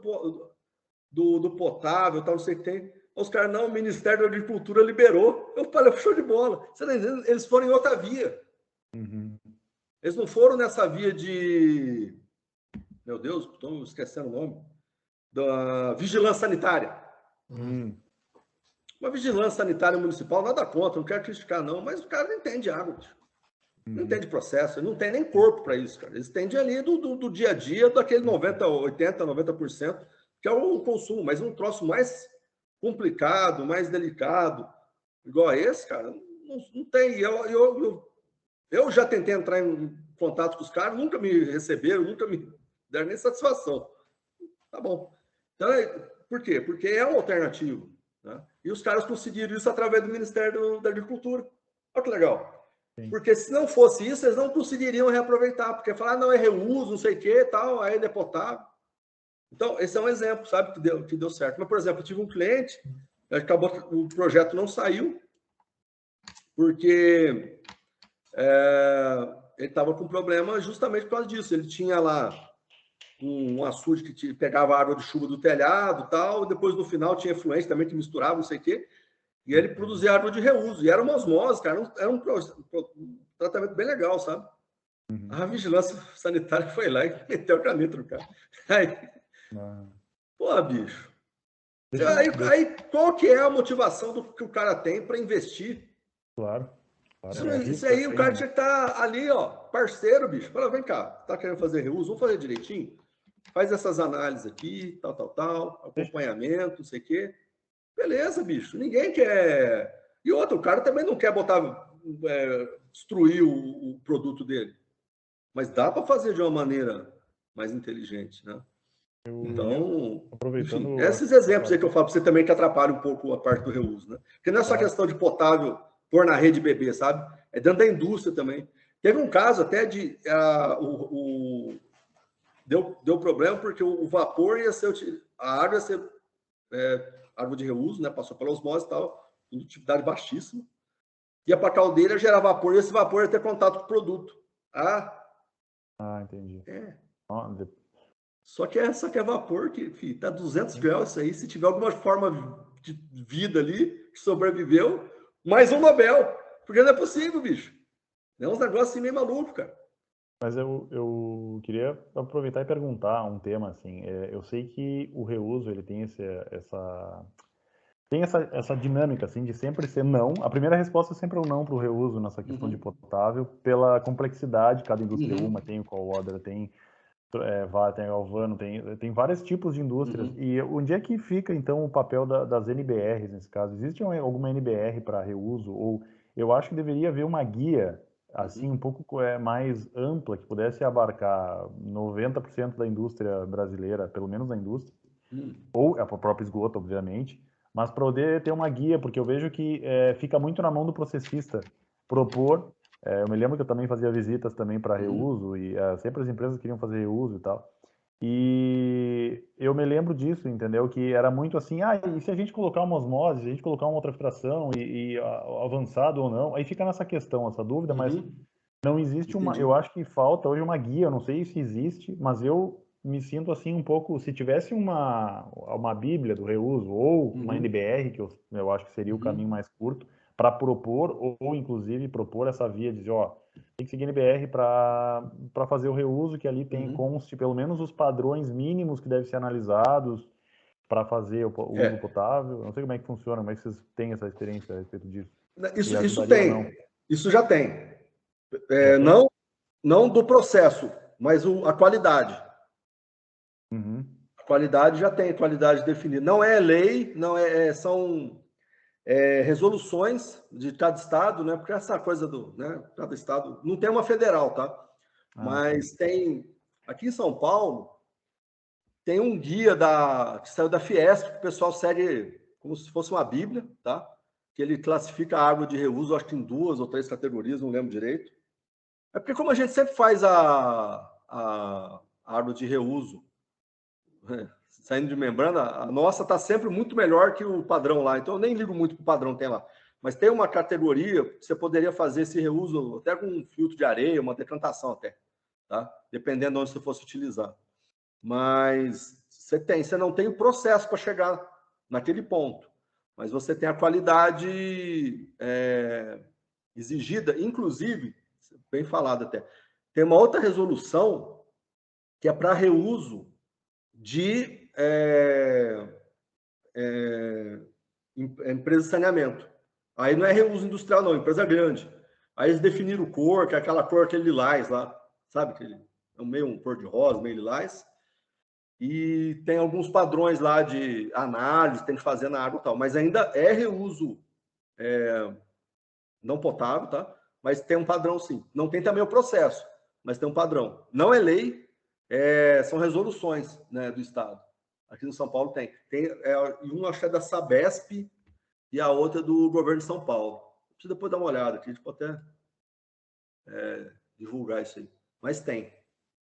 Speaker 2: potável, tal, não sei o que tem? Os caras, não, o Ministério da Agricultura liberou. Eu falei, show de bola. Você tá entendendo? Eles foram em outra via. Eles não foram nessa via de... Meu Deus, estou esquecendo o nome. Da vigilância sanitária. Uma vigilância sanitária municipal, nada contra, não quero criticar, não, mas o cara não entende água, bicho. Não entende processo, não tem nem corpo para isso, cara. Eles entendem ali do dia a dia, daquele 90%, 80%, 90%, que é o consumo, mas um troço mais complicado, mais delicado, igual a esse, cara, não tem. Eu já tentei entrar em contato com os caras, nunca me receberam, nunca me deram nem satisfação. Tá bom. Então, por quê? Porque é uma alternativa, né? E os caras conseguiram isso através do Ministério da Agricultura. Olha que legal. Porque se não fosse isso, eles não conseguiriam reaproveitar, porque falar, não, é reuso, não sei o que, tal, aí é potável. Então, esse é um exemplo, sabe, que deu certo. Mas, por exemplo, eu tive um cliente, o projeto não saiu, porque ele estava com problema justamente por causa disso. Ele tinha lá um açude que pegava a água de chuva do telhado, tal, e depois no final tinha efluente também que misturava, não sei o quê. E ele produzia água de reuso. E era uma osmose, cara. Era um tratamento bem legal, sabe? A vigilância sanitária foi lá e meteu a caneta no cara. Aí, pô, bicho. Aí, qual que é a motivação que o cara tem para investir?
Speaker 3: Claro.
Speaker 2: Isso aí, o cara tinha que estar ali, ó, parceiro, bicho. Fala, vem cá, tá querendo fazer reuso? Vamos fazer direitinho? Faz essas análises aqui, tal, acompanhamento, não sei o quê. Beleza, bicho. Ninguém quer... E outro, o cara também não quer destruir o produto dele. Mas dá para fazer de uma maneira mais inteligente, né? Então,
Speaker 3: aproveitando
Speaker 2: enfim, esses exemplos aí que eu falo para você também que atrapalham um pouco a parte do reuso, né? Porque não é só questão de potável pôr na rede beber, sabe? É dentro da indústria também. Teve um caso até de... Deu problema porque o vapor ia ser... A água ia ser... água de reuso, né? Passou pela osmose e tal, condutividade baixíssima. Ia para a caldeira, gerar vapor, e esse vapor ia ter contato com o produto.
Speaker 3: Entendi.
Speaker 2: Só que é vapor que, filho, tá 200 graus isso aí. Se tiver alguma forma de vida ali que sobreviveu, mais um Nobel. Porque não é possível, bicho. É uns negócios assim meio maluco, cara.
Speaker 3: Mas eu queria aproveitar e perguntar um tema, assim, eu sei que o reuso, ele tem essa dinâmica, assim, de sempre ser não. A primeira resposta é sempre o não para o reuso nessa questão de potável, pela complexidade, cada indústria uma tem, o Coldwater tem, tem a Alvano, tem vários tipos de indústrias. E onde é que fica, então, o papel das NBRs, nesse caso? Existe alguma NBR para reuso? Ou eu acho que deveria haver uma guia, assim, um pouco mais ampla, que pudesse abarcar 90% da indústria brasileira, pelo menos da indústria, ou a própria esgoto, obviamente, mas para poder ter uma guia, porque eu vejo que fica muito na mão do processista propor. Eu me lembro que eu também fazia visitas também para reuso, e sempre as empresas queriam fazer reuso e tal. E eu me lembro disso, entendeu? Que era muito assim, e se a gente colocar uma osmose, se a gente colocar uma outra filtração, e avançado ou não, aí fica nessa questão, essa dúvida, mas não existe eu acho que falta hoje uma guia, eu não sei se existe, mas eu me sinto assim um pouco, se tivesse uma bíblia do reuso ou uma NBR, que eu acho que seria o caminho mais curto, para propor, ou inclusive propor essa via, dizer, tem que seguir NBR para fazer o reuso, que ali tem conste pelo menos os padrões mínimos que devem ser analisados para fazer o uso potável. Não sei como é que funciona, como é que vocês têm essa experiência a respeito disso?
Speaker 2: Isso tem, isso já tem. Não do processo, mas a qualidade. A qualidade já tem, qualidade definida. Não é lei, não são resoluções de cada estado, né? Porque essa coisa cada estado não tem uma federal, tá? Mas tem aqui em São Paulo tem um guia que saiu da Fiesp, que o pessoal segue como se fosse uma bíblia, tá? Que ele classifica a água de reuso, acho que em 2 ou 3 categorias, não lembro direito. É porque como a gente sempre faz a água de reuso saindo de membrana, a nossa está sempre muito melhor que o padrão lá. Então, eu nem ligo muito para o padrão que tem lá. Mas tem uma categoria que você poderia fazer esse reuso até com um filtro de areia, uma decantação até, tá? Dependendo de onde você fosse utilizar. Mas você não tem o processo para chegar naquele ponto. Mas você tem a qualidade exigida, inclusive, bem falado até, tem uma outra resolução que é para reuso de empresa de saneamento. Aí não é reuso industrial, não, empresa grande. Aí eles definiram cor, que é aquela cor, aquele lilás lá, sabe? É meio um cor de rosa, meio lilás. E tem alguns padrões lá de análise, tem que fazer na água e tal. Mas ainda é reuso não potável, tá? Mas tem um padrão, sim. Não tem também o processo, mas tem um padrão. Não é lei, são resoluções, né, do Estado. Aqui no São Paulo tem um acho que é da Sabesp e a outra do governo de São Paulo. Preciso depois dar uma olhada aqui, a gente pode até divulgar isso aí. Mas tem.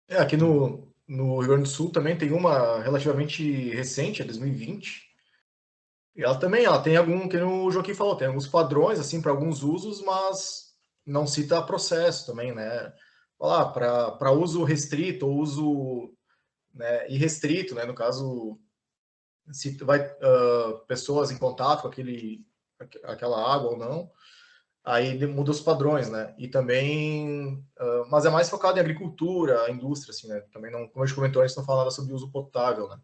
Speaker 1: Aqui no Rio Grande do Sul também tem uma relativamente recente, é 2020. E ela tem algum, que o Joaquim falou, tem alguns padrões assim para alguns usos, mas não cita processo também, né? Para uso restrito ou uso, né, irrestrito, né? No caso, se vai pessoas em contato com aquela água ou não, aí muda os padrões, né? E também, mas é mais focado em agricultura, indústria, assim, né? Também não, como a gente comentou, a gente não falava sobre uso potável, né?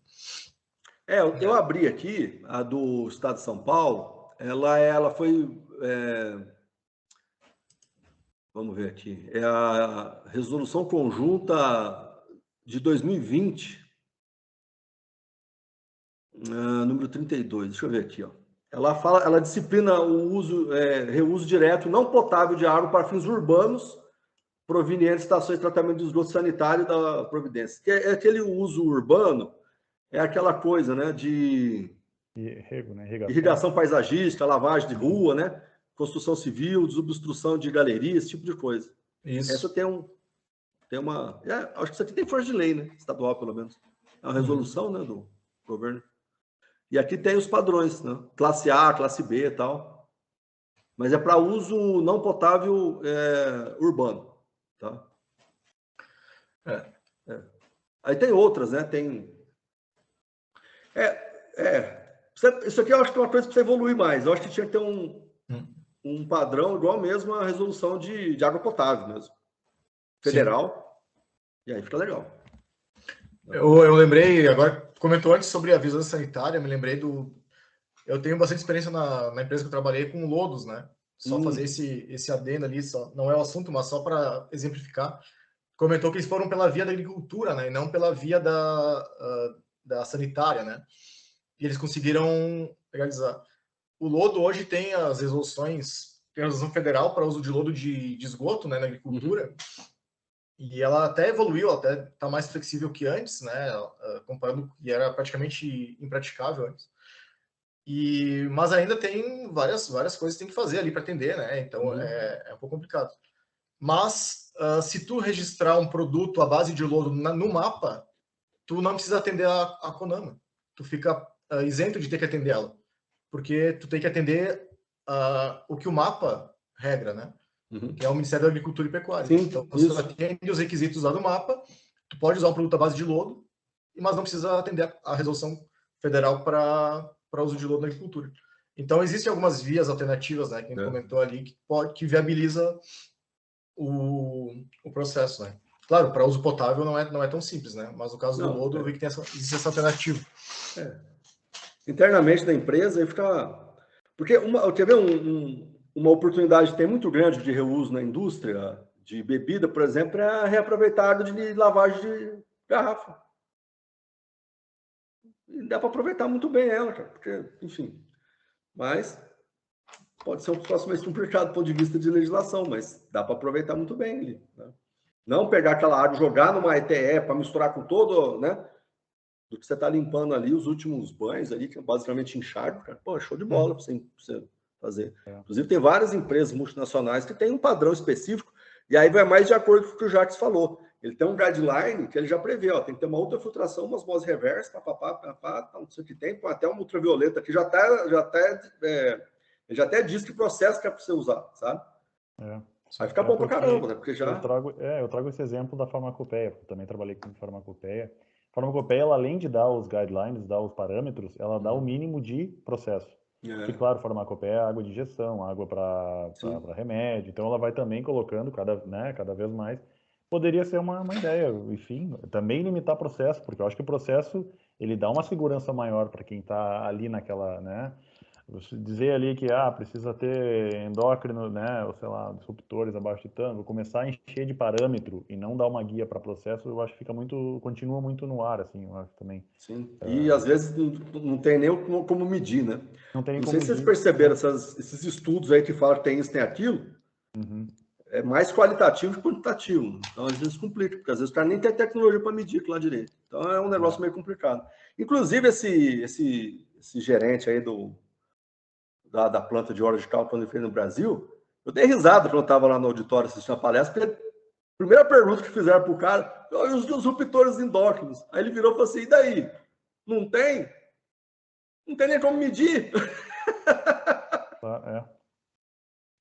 Speaker 2: Eu abri aqui a do Estado de São Paulo. Ela foi, vamos ver aqui, é a resolução conjunta de 2020, número 32. Deixa eu ver aqui, ó. Ela disciplina o reuso direto não potável de água para fins urbanos provenientes de estações de tratamento de esgoto sanitário da Providência. Que é aquele uso urbano, é aquela coisa, né, de irrigação paisagística, lavagem de rua, né, construção civil, desobstrução de galerias, esse tipo de coisa.
Speaker 1: Isso.
Speaker 2: Essa tem uma... acho que isso aqui tem força de lei, né, estadual, pelo menos. É uma resolução, né, do governo. E aqui tem os padrões, né? Classe A, classe B e tal. Mas é para uso não potável urbano, tá? Aí tem outras, né? Isso aqui eu acho que é uma coisa que precisa evoluir mais. Eu acho que tinha que ter um padrão igual mesmo a resolução de água potável mesmo. Federal. Sim. E aí fica legal.
Speaker 1: Eu lembrei, agora comentou antes sobre a vigilância sanitária, me lembrei eu tenho bastante experiência na empresa que eu trabalhei com lodos, né? Só fazer esse adendo ali, não é o assunto, mas só para exemplificar. Comentou que eles foram pela via da agricultura, né? E não pela via da sanitária, né? E eles conseguiram realizar. O lodo hoje tem as resoluções, tem a resolução federal para uso de lodo de esgoto, né, na agricultura. E ela até evoluiu, até está mais flexível que antes, né? Comparando, e era praticamente impraticável antes. Mas ainda tem várias coisas que tem que fazer ali para atender, né? Então é um pouco complicado. Mas se tu registrar um produto à base de lodo no mapa, tu não precisa atender a CONAMA. Tu fica isento de ter que atender ela. Porque tu tem que atender o que o mapa regra, né? Que é o Ministério da Agricultura e Pecuária.
Speaker 2: Sim,
Speaker 1: então, se tu atende os requisitos lá do mapa, tu pode usar um produto à base de lodo, mas não precisa atender a resolução federal para uso de lodo na agricultura. Então, existem algumas vias alternativas, né, que a gente comentou ali, que viabiliza o processo, né? Claro, para uso potável não é tão simples, né? Mas no caso do lodo, eu vi que existe essa alternativa.
Speaker 2: Internamente da empresa, aí fica... Porque quer ver uma oportunidade que tem muito grande de reuso na indústria de bebida, por exemplo, é a reaproveitar água de lavagem de garrafa. E dá para aproveitar muito bem ela, cara, porque, enfim. Mas pode ser um próximo mais complicado do ponto de vista de legislação, mas dá para aproveitar muito bem ali, né? Não pegar aquela água, jogar numa ETE para misturar com todo, né? Do que você está limpando ali, os últimos banhos ali, que é basicamente enxágue, cara. Pô, show de bola para você fazer. Inclusive, tem várias empresas multinacionais que têm um padrão específico, e aí vai mais de acordo com o que o Jacques falou. Ele tem um guideline que ele já prevê, ó, tem que ter uma ultrafiltração, uma osmose reversa, não sei o que tem, até uma ultravioleta aqui, já até diz que processo que é para você usar, sabe? Vai ficar bom pra caramba, né? Porque já...
Speaker 3: Eu trago esse exemplo da farmacopeia, porque eu também trabalhei com farmacopeia. A farmacopeia, ela, além de dar os guidelines, dar os parâmetros, ela dá o mínimo de processo. Porque, claro, farmacopeia é água de injeção, água para remédio, então ela vai também colocando cada vez mais. Poderia ser uma ideia, enfim, também limitar processo, porque eu acho que o processo, ele dá uma segurança maior para quem está ali naquela, né? Dizer ali que precisa ter endócrino, né, ou sei lá, disruptores abaixo de tanto, começar a encher de parâmetro e não dar uma guia para processo, eu acho que continua muito no ar, assim, eu acho também.
Speaker 2: Sim, e às vezes não tem nem como medir, né?
Speaker 3: Não tem
Speaker 2: sei se vocês perceberam esses estudos aí que falam que tem isso, tem aquilo, é mais qualitativo que quantitativo. Então, às vezes complica, porque às vezes o cara nem tem tecnologia para medir aquilo lá direito. Então, é um negócio meio complicado. Inclusive, esse gerente aí da planta de óleo de cálcio, quando ele fez no Brasil, eu dei risada quando eu estava lá no auditório assistindo a palestra, porque a primeira pergunta que fizeram para o cara, os disruptores endócrinos. Aí ele virou e falou assim, e daí? Não tem? Não tem nem como medir.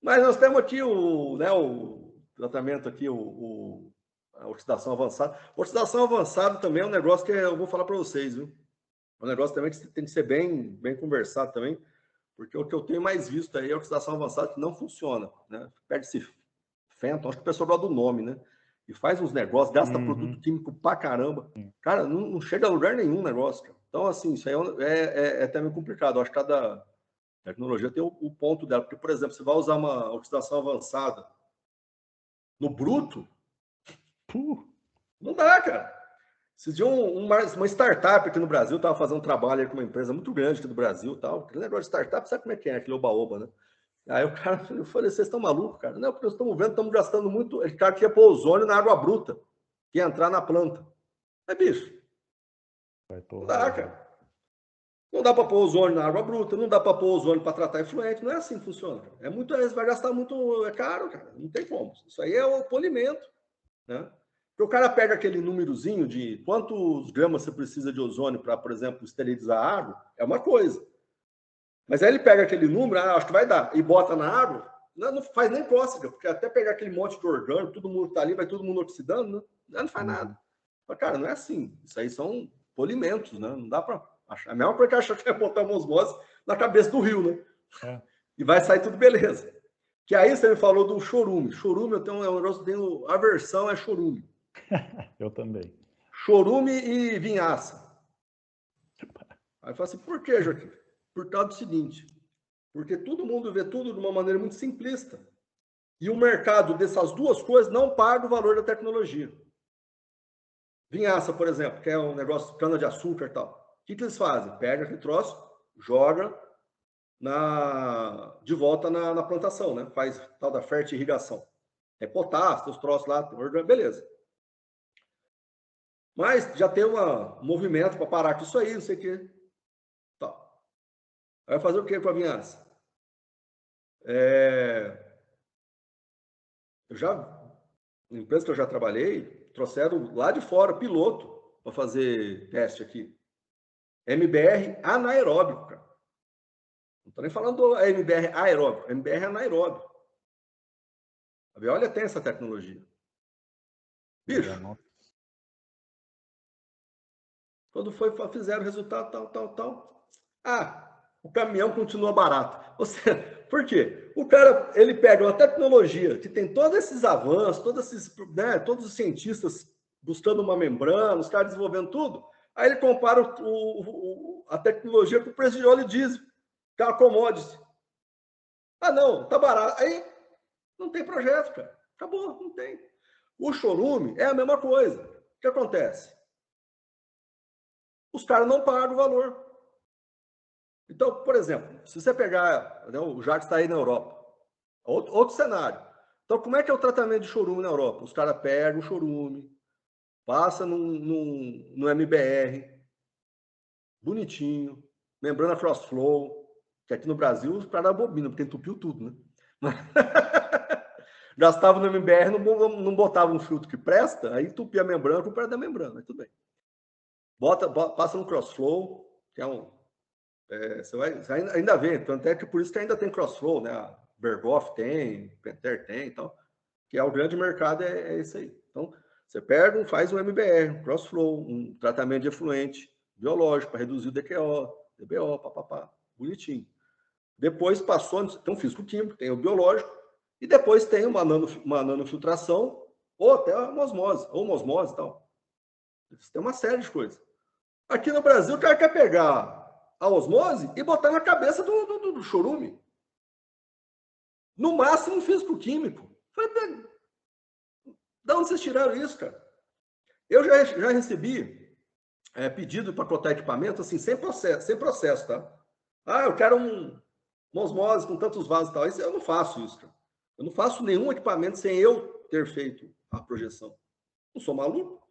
Speaker 2: Mas nós temos aqui o tratamento aqui, a oxidação avançada. Oxidação avançada também é um negócio que eu vou falar para vocês, viu? É um negócio também que tem que ser bem conversado também, porque o que eu tenho mais visto aí é a oxidação avançada que não funciona, né? Perde-se Fenton, acho que o pessoal gosta do nome, né? E faz uns negócios, gasta produto químico pra caramba. Cara, não chega a lugar nenhum o negócio, cara. Então, assim, isso aí é também complicado. Eu acho que cada tecnologia tem o ponto dela. Porque, por exemplo, você vai usar uma oxidação avançada no bruto, não dá, cara. Esses dias uma startup aqui no Brasil estava fazendo um trabalho aí com uma empresa muito grande aqui do Brasil e tal. Aquele negócio de startup, sabe como é que é? Aquele oba-oba, né? Aí o cara, eu falei, vocês estão malucos, cara? Não, porque nós estamos vendo, estamos gastando muito. Ele cara queria pôr ozônio na água bruta, que ia entrar na planta. Bicho, não dá, cara. Não dá para pôr ozônio na água bruta, não dá para pôr ozônio para tratar efluente, não é assim que funciona. É muito, vai gastar muito, é caro, cara, não tem como. Isso aí é o polimento, né? Porque o cara pega aquele númerozinho de quantos gramas você precisa de ozônio para, por exemplo, esterilizar a água, é uma coisa. Mas aí ele pega aquele número, acho que vai dar, e bota na água, não faz nem cócega, porque até pegar aquele monte de orgânico, todo mundo tá ali, vai todo mundo oxidando, não faz nada. Mas, cara, não é assim. Isso aí são polimentos, né? Não dá para achar. A mesma coisa que achar que vai botar uma osmose na cabeça do rio, né? E vai sair tudo beleza. Que aí você me falou do chorume. Chorume, eu tenho um negócio, tenho aversão é chorume.
Speaker 3: Eu também.
Speaker 2: Chorume e vinhaça. Aí eu falo assim, por que, Joaquim? Por causa do seguinte, porque todo mundo vê tudo de uma maneira muito simplista. E o mercado dessas duas coisas não paga o valor da tecnologia. Vinhaça, por exemplo, que é um negócio de cana-de-açúcar e tal. O que eles fazem? Pega aquele troço, joga de volta na plantação, né? Faz tal da fertirrigação. É potássio, os troços lá, beleza. Mas já tem um movimento para parar com isso aí, não sei o quê. Tá. Vai fazer o que com a vinhaça? Na empresa que eu já trabalhei, trouxeram lá de fora piloto para fazer teste aqui. MBR anaeróbico, cara. Não estou nem falando do MBR aeróbico, MBR anaeróbico. A Veolia tem essa tecnologia. Bicho, quando fizeram o resultado, tal. O caminhão continua barato. Por quê? O cara, ele pega uma tecnologia que tem todos esses avanços, todos os cientistas buscando uma membrana, os caras desenvolvendo tudo, aí ele compara a tecnologia com o preço de óleo e diesel, que é uma commodity. Não, tá barato. Aí não tem projeto, cara. Acabou, não tem. O chorume é a mesma coisa. O que acontece? Os caras não pagam o valor. Então, por exemplo, se você pegar, né, o Jacques está aí na Europa, outro cenário. Então, como é que é o tratamento de chorume na Europa? Os caras pegam o chorume, passa no MBR, bonitinho, membrana cross-flow, que aqui no Brasil os caras abobinam, porque entupiu tudo, né? Gastava no MBR, não botava um filtro que presta, aí entupia a membrana com o pé da membrana, tudo bem. Passa no cross-flow, que é você ainda vê, tanto é que por isso que ainda tem cross-flow, né? A Berghoff tem, Pentair tem e tal, que é o grande mercado, é esse aí. Então, você pega, faz um MBR, um cross-flow, um tratamento de efluente biológico para reduzir o DQO, DBO, papapá, bonitinho. Depois passou, tem um físico-químico, tem o biológico, e depois tem uma nanofiltração, ou até uma osmose e tal. Tem uma série de coisas. Aqui no Brasil, o cara quer pegar a osmose e botar na cabeça do chorume. No máximo, um físico-químico. Falei, de onde vocês tiraram isso, cara? Eu já recebi pedido para cotar equipamento, assim, sem processo, tá? Eu quero uma osmose com tantos vasos e tal. Eu não faço isso, cara. Eu não faço nenhum equipamento sem eu ter feito a projeção. Não sou maluco.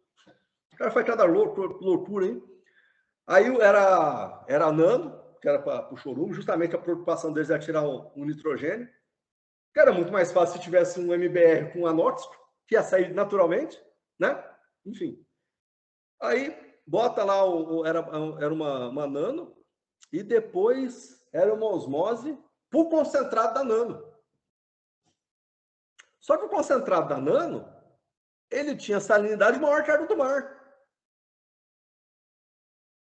Speaker 2: O cara faz cada loucura, hein? Aí era nano, que era para o chorume, justamente a preocupação deles era tirar um nitrogênio, que era muito mais fácil se tivesse um MBR com anóxico, que ia sair naturalmente, né? Enfim. Aí bota lá, era uma nano, e depois era uma osmose por concentrado da nano. Só que o concentrado da nano, ele tinha salinidade maior que a água do mar.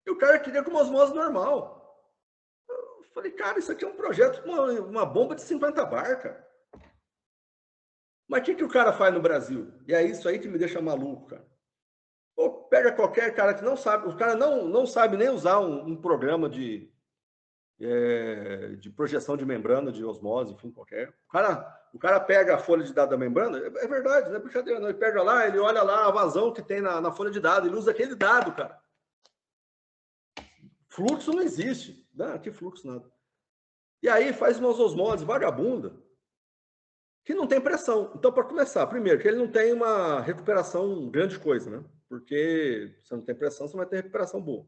Speaker 2: E o cara queria com uma osmose normal. Eu falei, cara, isso aqui é um projeto com uma bomba de 50 bar, cara. Mas o que o cara faz no Brasil? E é isso aí que me deixa maluco, cara. Ou pega qualquer cara que não sabe, o cara não sabe nem usar um programa de projeção de membrana, de osmose, enfim, qualquer. O cara pega a folha de dados da membrana, é verdade, não é brincadeira, não. Ele pega lá, ele olha lá a vazão que tem na folha de dados, ele usa aquele dado, cara. Fluxo não existe. Não, que fluxo nada. E aí faz umas osmoses vagabunda que não tem pressão. Então, para começar, primeiro, que ele não tem uma recuperação grande coisa, né? Porque se não tem pressão, você não vai ter recuperação boa.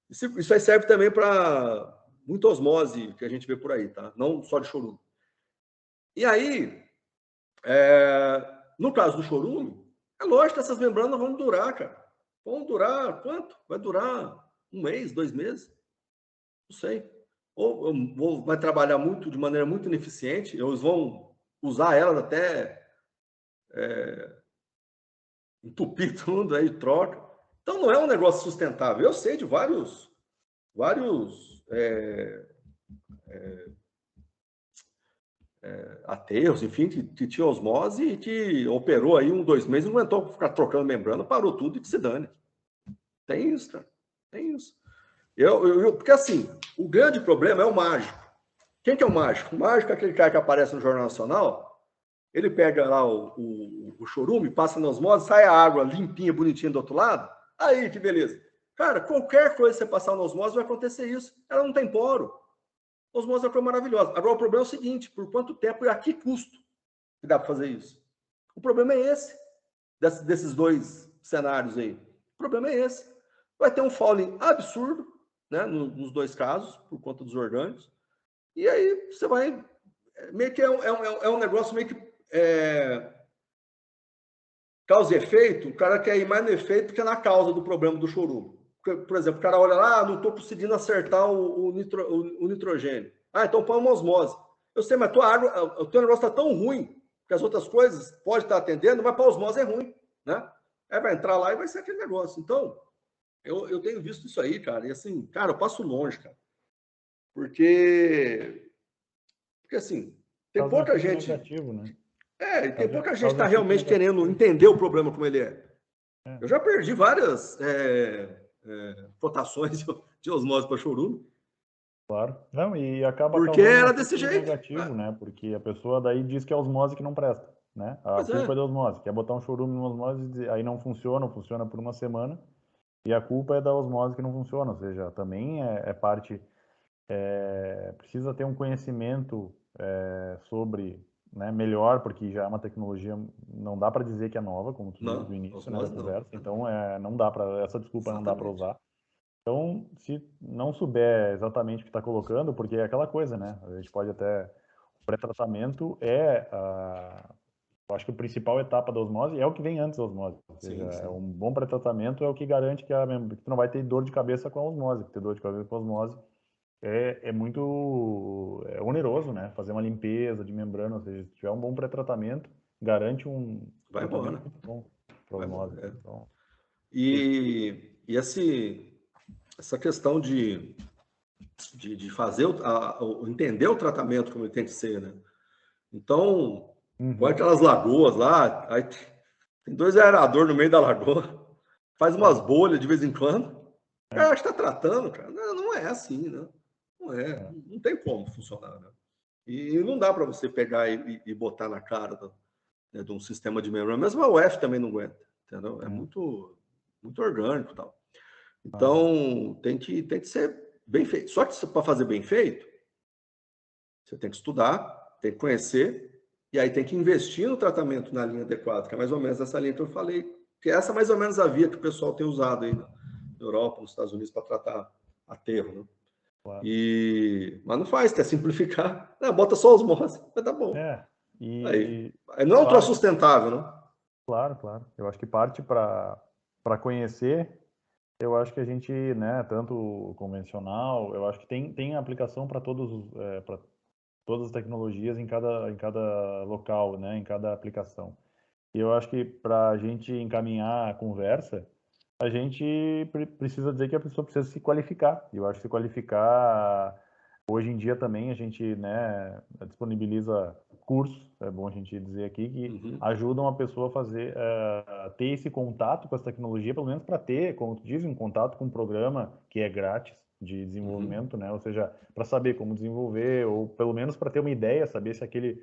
Speaker 2: Isso aí serve também para muita osmose que a gente vê por aí, tá? Não só de chorume. E aí, no caso do chorume, é lógico que essas membranas vão durar, cara. Vão durar quanto? Vai durar 1 mês, 2 meses? Não sei. Ou vai trabalhar de maneira muito ineficiente, eles vão usar elas até entupir tudo, aí troca. Então não é um negócio sustentável. Eu sei de vários aterros, enfim, que tinha osmose e que operou aí 2 meses, não aguentou ficar trocando membrana, parou tudo e que se dane. Tem isso, cara. Tem isso. Porque assim, o grande problema é o mágico. Quem que é o mágico? O mágico é aquele cara que aparece no Jornal Nacional, ele pega lá o chorume, passa na osmose, sai a água limpinha, bonitinha do outro lado, aí que beleza. Cara, qualquer coisa que você passar na osmose vai acontecer isso. Ela não tem poro. A osmose é uma coisa maravilhosa. Agora, o problema é o seguinte, por quanto tempo e a que custo que dá para fazer isso? O problema é esse, desses 2 cenários aí. O problema é esse. Vai ter um fouling absurdo, né, nos 2 casos, por conta dos orgânicos, e aí você vai... Meio que é um negócio meio que causa e efeito, o cara quer ir mais no efeito que na causa do problema do chorume. Por exemplo, o cara olha lá, não estou conseguindo acertar o nitrogênio. Então põe uma osmose. Eu sei, mas tua água, o teu negócio está tão ruim que as outras coisas pode estar atendendo, mas para a osmose é ruim, né? Aí vai entrar lá e vai ser aquele negócio. Então, eu tenho visto isso aí, cara, e assim, cara, eu passo longe, cara. Porque assim, tem pouca gente...
Speaker 3: negativo, né?
Speaker 2: Tem pouca gente que está realmente querendo entender o problema como ele é. Eu já perdi várias cotações de osmose para chorume.
Speaker 3: Claro. Não, e acaba
Speaker 2: porque era desse jeito.
Speaker 3: negativo, né? Porque a pessoa daí diz que é osmose que não presta, né? A culpa é da osmose. Quer botar um chorume numa osmose, aí não funciona por uma semana, e a culpa é da osmose que não funciona. Ou seja, também é parte... precisa ter um conhecimento sobre, né, melhor, porque já é uma tecnologia, não dá para dizer que é nova, como tu disse no início, né, da conversa. Então, não dá para... Essa desculpa não dá para usar. Então, se não souber exatamente o que está colocando, porque é aquela coisa, né? A gente pode até... O pré-tratamento eu acho que a principal etapa da osmose é o que vem antes da osmose. Ou seja, sim. Um bom pré-tratamento é o que garante que tu não vai ter dor de cabeça com a osmose. Ter dor de cabeça com a osmose é muito oneroso, né? Fazer uma limpeza de membrana, ou seja, se tiver um bom pré-tratamento, garante um tratamento muito bom para a osmose. Então,
Speaker 2: e assim... Essa questão de fazer, entender o tratamento como ele tem que ser, né? Então, com aquelas lagoas lá, aí tem 2 aeradores no meio da lagoa, faz umas bolhas de vez em quando. O cara acha que está tratando, cara. Não é assim, né? Não é. Não tem como funcionar, né? E não dá para você pegar e botar na cara de um sistema de membrana. Mesmo a UF também não aguenta, entendeu? É muito, muito orgânico e tal. Então, tem que ser bem feito. Só que para fazer bem feito, você tem que estudar, tem que conhecer, e aí tem que investir no tratamento na linha adequada, que é mais ou menos essa linha que eu falei, que essa é mais ou menos a via que o pessoal tem usado aí na Europa, nos Estados Unidos, para tratar aterro, né? Claro. Mas não faz, quer simplificar. Bota só osmose, mas tá bom. Aí não é um troço sustentável, né?
Speaker 3: Claro. Eu acho que parte para conhecer... Eu acho que a gente, né, tanto convencional, eu acho que tem aplicação para para todas as tecnologias em cada local, né, em cada aplicação. E eu acho que para a gente encaminhar a conversa, a gente precisa dizer que a pessoa precisa se qualificar. E eu acho que se qualificar, hoje em dia também a gente, né, disponibiliza cursos, é bom a gente dizer aqui, que ajudam a pessoa a ter esse contato com essa tecnologia, pelo menos para ter, como tu diz, um contato com um programa que é grátis de desenvolvimento, né? Ou seja, para saber como desenvolver, ou pelo menos para ter uma ideia, saber se aquele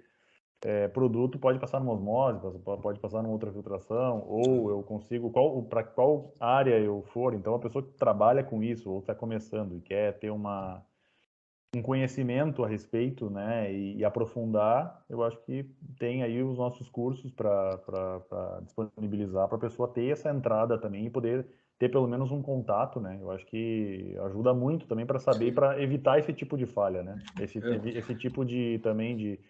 Speaker 3: produto pode passar numa osmose, pode passar numa outra filtração, ou eu consigo, para qual área eu for. Então, a pessoa que trabalha com isso, ou está começando e quer ter um conhecimento a respeito, né, e aprofundar, eu acho que tem aí os nossos cursos para disponibilizar para a pessoa ter essa entrada também e poder ter pelo menos um contato, né? Eu acho que ajuda muito também para saber, para evitar esse tipo de falha, né? Esse tipo de também de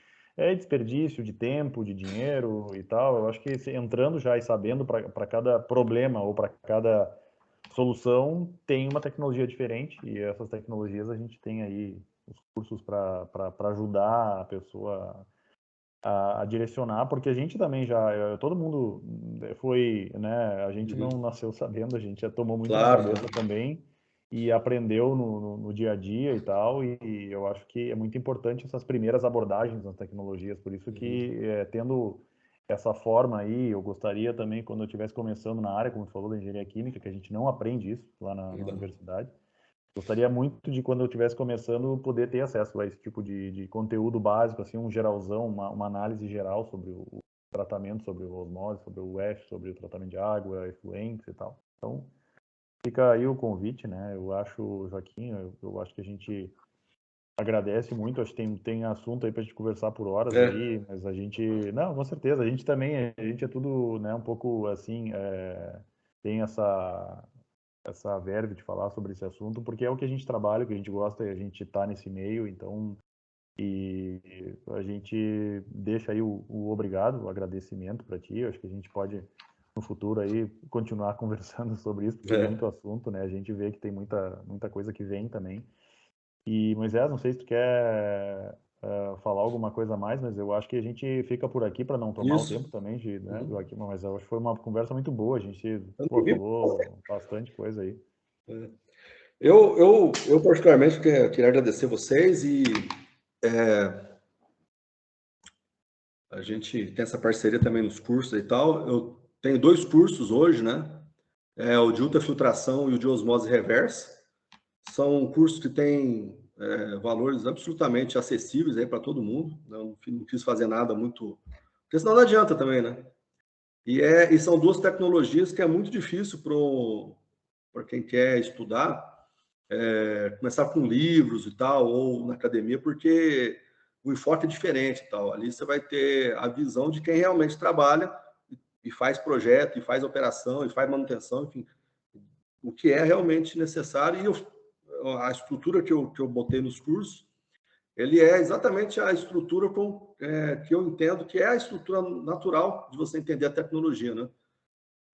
Speaker 3: desperdício de tempo, de dinheiro e tal. Eu acho que entrando já e sabendo para cada problema ou para cada solução tem uma tecnologia diferente, e essas tecnologias a gente tem aí os cursos para ajudar a pessoa a direcionar, porque a gente também todo mundo foi, né, a gente não nasceu sabendo, a gente já tomou muito na cabeça também, e aprendeu no dia a dia e tal, e eu acho que é muito importante essas primeiras abordagens nas tecnologias, por isso que tendo essa forma aí, eu gostaria também, quando eu estivesse começando na área, como tu falou, da engenharia química, que a gente não aprende isso lá na universidade, gostaria muito de, quando eu estivesse começando, poder ter acesso a esse tipo de conteúdo básico, assim, um geralzão, uma análise geral sobre o tratamento, sobre o osmose, sobre o UF, sobre o tratamento de água, efluentes e tal. Então, fica aí o convite, né? Eu acho, Joaquim, eu acho que a gente agradece muito, acho que tem assunto aí para a gente conversar por horas aí, mas a gente, não, com certeza, a gente também, a gente é tudo, né, um pouco assim, tem essa verve de falar sobre esse assunto, porque é o que a gente trabalha, o que a gente gosta, e a gente está nesse meio, então, e a gente deixa aí o obrigado, o agradecimento para ti, eu acho que a gente pode, no futuro aí, continuar conversando sobre isso, porque tem muito assunto, né, a gente vê que tem muita coisa que vem também. E, Moisés, não sei se tu quer falar alguma coisa a mais, mas eu acho que a gente fica por aqui para não tomar o tempo também, né, Joaquim, mas eu acho que foi uma conversa muito boa, a gente falou bastante coisa aí.
Speaker 2: Eu particularmente queria agradecer vocês e a gente tem essa parceria também nos cursos e tal. Eu tenho 2 cursos hoje, né? O de ultrafiltração e o de osmose reversa. São cursos que têm valores absolutamente acessíveis aí para todo mundo. Não quis fazer nada muito, porque senão não adianta também, né? E são 2 tecnologias que é muito difícil para quem quer estudar, começar com livros e tal, ou na academia, porque o enfoque é diferente e tal. Ali você vai ter a visão de quem realmente trabalha e faz projeto, e faz operação, e faz manutenção, enfim, o que é realmente necessário. E a estrutura que eu botei nos cursos, ele é exatamente a estrutura que eu entendo que é a estrutura natural de você entender a tecnologia, né?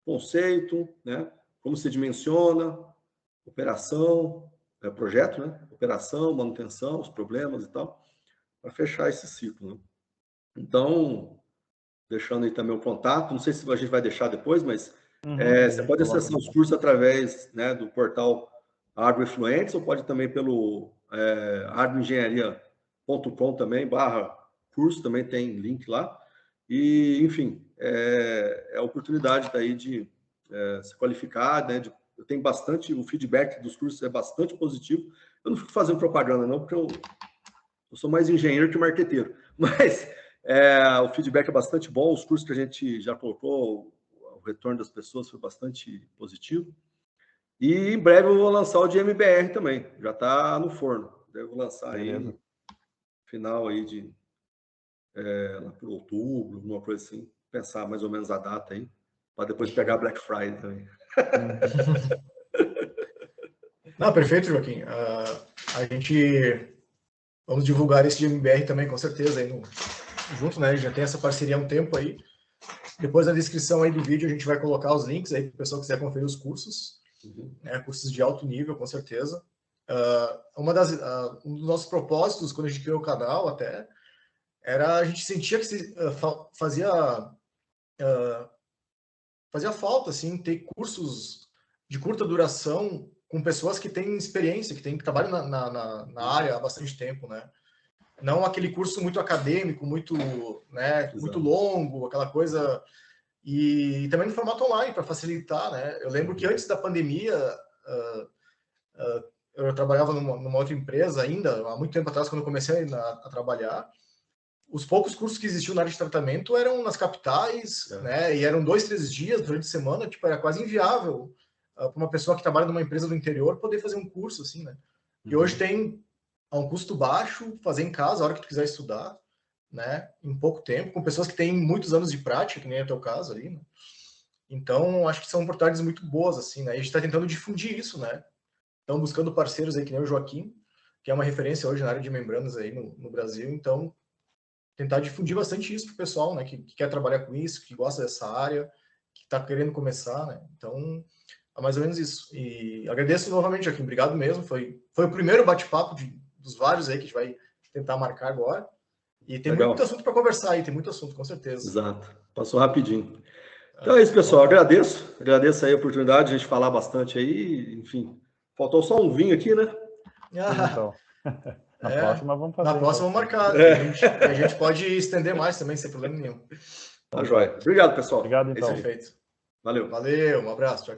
Speaker 2: Conceito, né? Como se dimensiona, operação, projeto, né? Operação, manutenção, os problemas e tal, para fechar esse ciclo, né? Então, deixando aí também o contato, não sei se a gente vai deixar depois, mas você pode acessar os cursos através, né, do portal Agroinfluentes, ou pode também pelo agroengenharia.com também, /curso, também tem link lá. E, enfim, é a oportunidade daí de se qualificar, né, eu tenho bastante, o feedback dos cursos é bastante positivo. Eu não fico fazendo propaganda, não, porque eu sou mais engenheiro que marqueteiro, mas o feedback é bastante bom. Os cursos que a gente já colocou, o retorno das pessoas foi bastante positivo. E em breve eu vou lançar o de MBR também, já está no forno. Devo lançar aí final aí de lá por outubro, alguma coisa assim. Pensar mais ou menos a data aí, para depois pegar Black Friday também.
Speaker 1: Não, perfeito, Joaquim. A gente vamos divulgar esse de MBR também, com certeza, aí junto, né? Já tem essa parceria há um tempo aí. Depois na descrição aí do vídeo a gente vai colocar os links aí para o pessoal que quiser conferir os cursos, né? Cursos de alto nível, com certeza. Um dos nossos propósitos quando a gente criou o canal até era a gente sentia que fazia falta assim ter cursos de curta duração com pessoas que têm experiência, que trabalham na área há bastante tempo, né? Não aquele curso muito acadêmico, muito, né, muito longo, aquela coisa. E também no formato online, para facilitar, né? Eu lembro que antes da pandemia, eu trabalhava numa outra empresa ainda, há muito tempo atrás, quando eu comecei a trabalhar. Os poucos cursos que existiam na área de tratamento eram nas capitais, né? E eram 2, 3 dias durante a semana, tipo, era quase inviável para uma pessoa que trabalha numa empresa do interior poder fazer um curso assim, né? E hoje tem a um custo baixo, fazer em casa a hora que tu quiser estudar, né? Em pouco tempo, com pessoas que têm muitos anos de prática, que nem é o teu caso ali, né? Então, acho que são oportunidades muito boas, assim, né? E a gente está tentando difundir isso, né? Então, buscando parceiros aí, que nem o Joaquim, que é uma referência hoje na área de membranas aí no Brasil. Então, tentar difundir bastante isso para o pessoal, né? Que quer trabalhar com isso, que gosta dessa área, que está querendo começar, né? Então, é mais ou menos isso. E agradeço novamente, Joaquim. Obrigado mesmo. Foi o primeiro bate-papo dos vários aí que a gente vai tentar marcar agora. E tem muito assunto para conversar aí, tem muito assunto, com certeza.
Speaker 2: Exato. Passou rapidinho. Então é isso, pessoal. Agradeço aí a oportunidade de a gente falar bastante aí, enfim, Faltou só um vinho aqui, né?
Speaker 3: Então, na próxima vamos fazer.
Speaker 1: Na próxima
Speaker 3: então.
Speaker 1: vamos marcar. A gente pode estender mais também, sem problema nenhum.
Speaker 2: Tá joia. Obrigado, pessoal.
Speaker 3: Obrigado, então.
Speaker 1: Perfeito.
Speaker 2: Valeu.
Speaker 1: Valeu, um abraço. Tchau.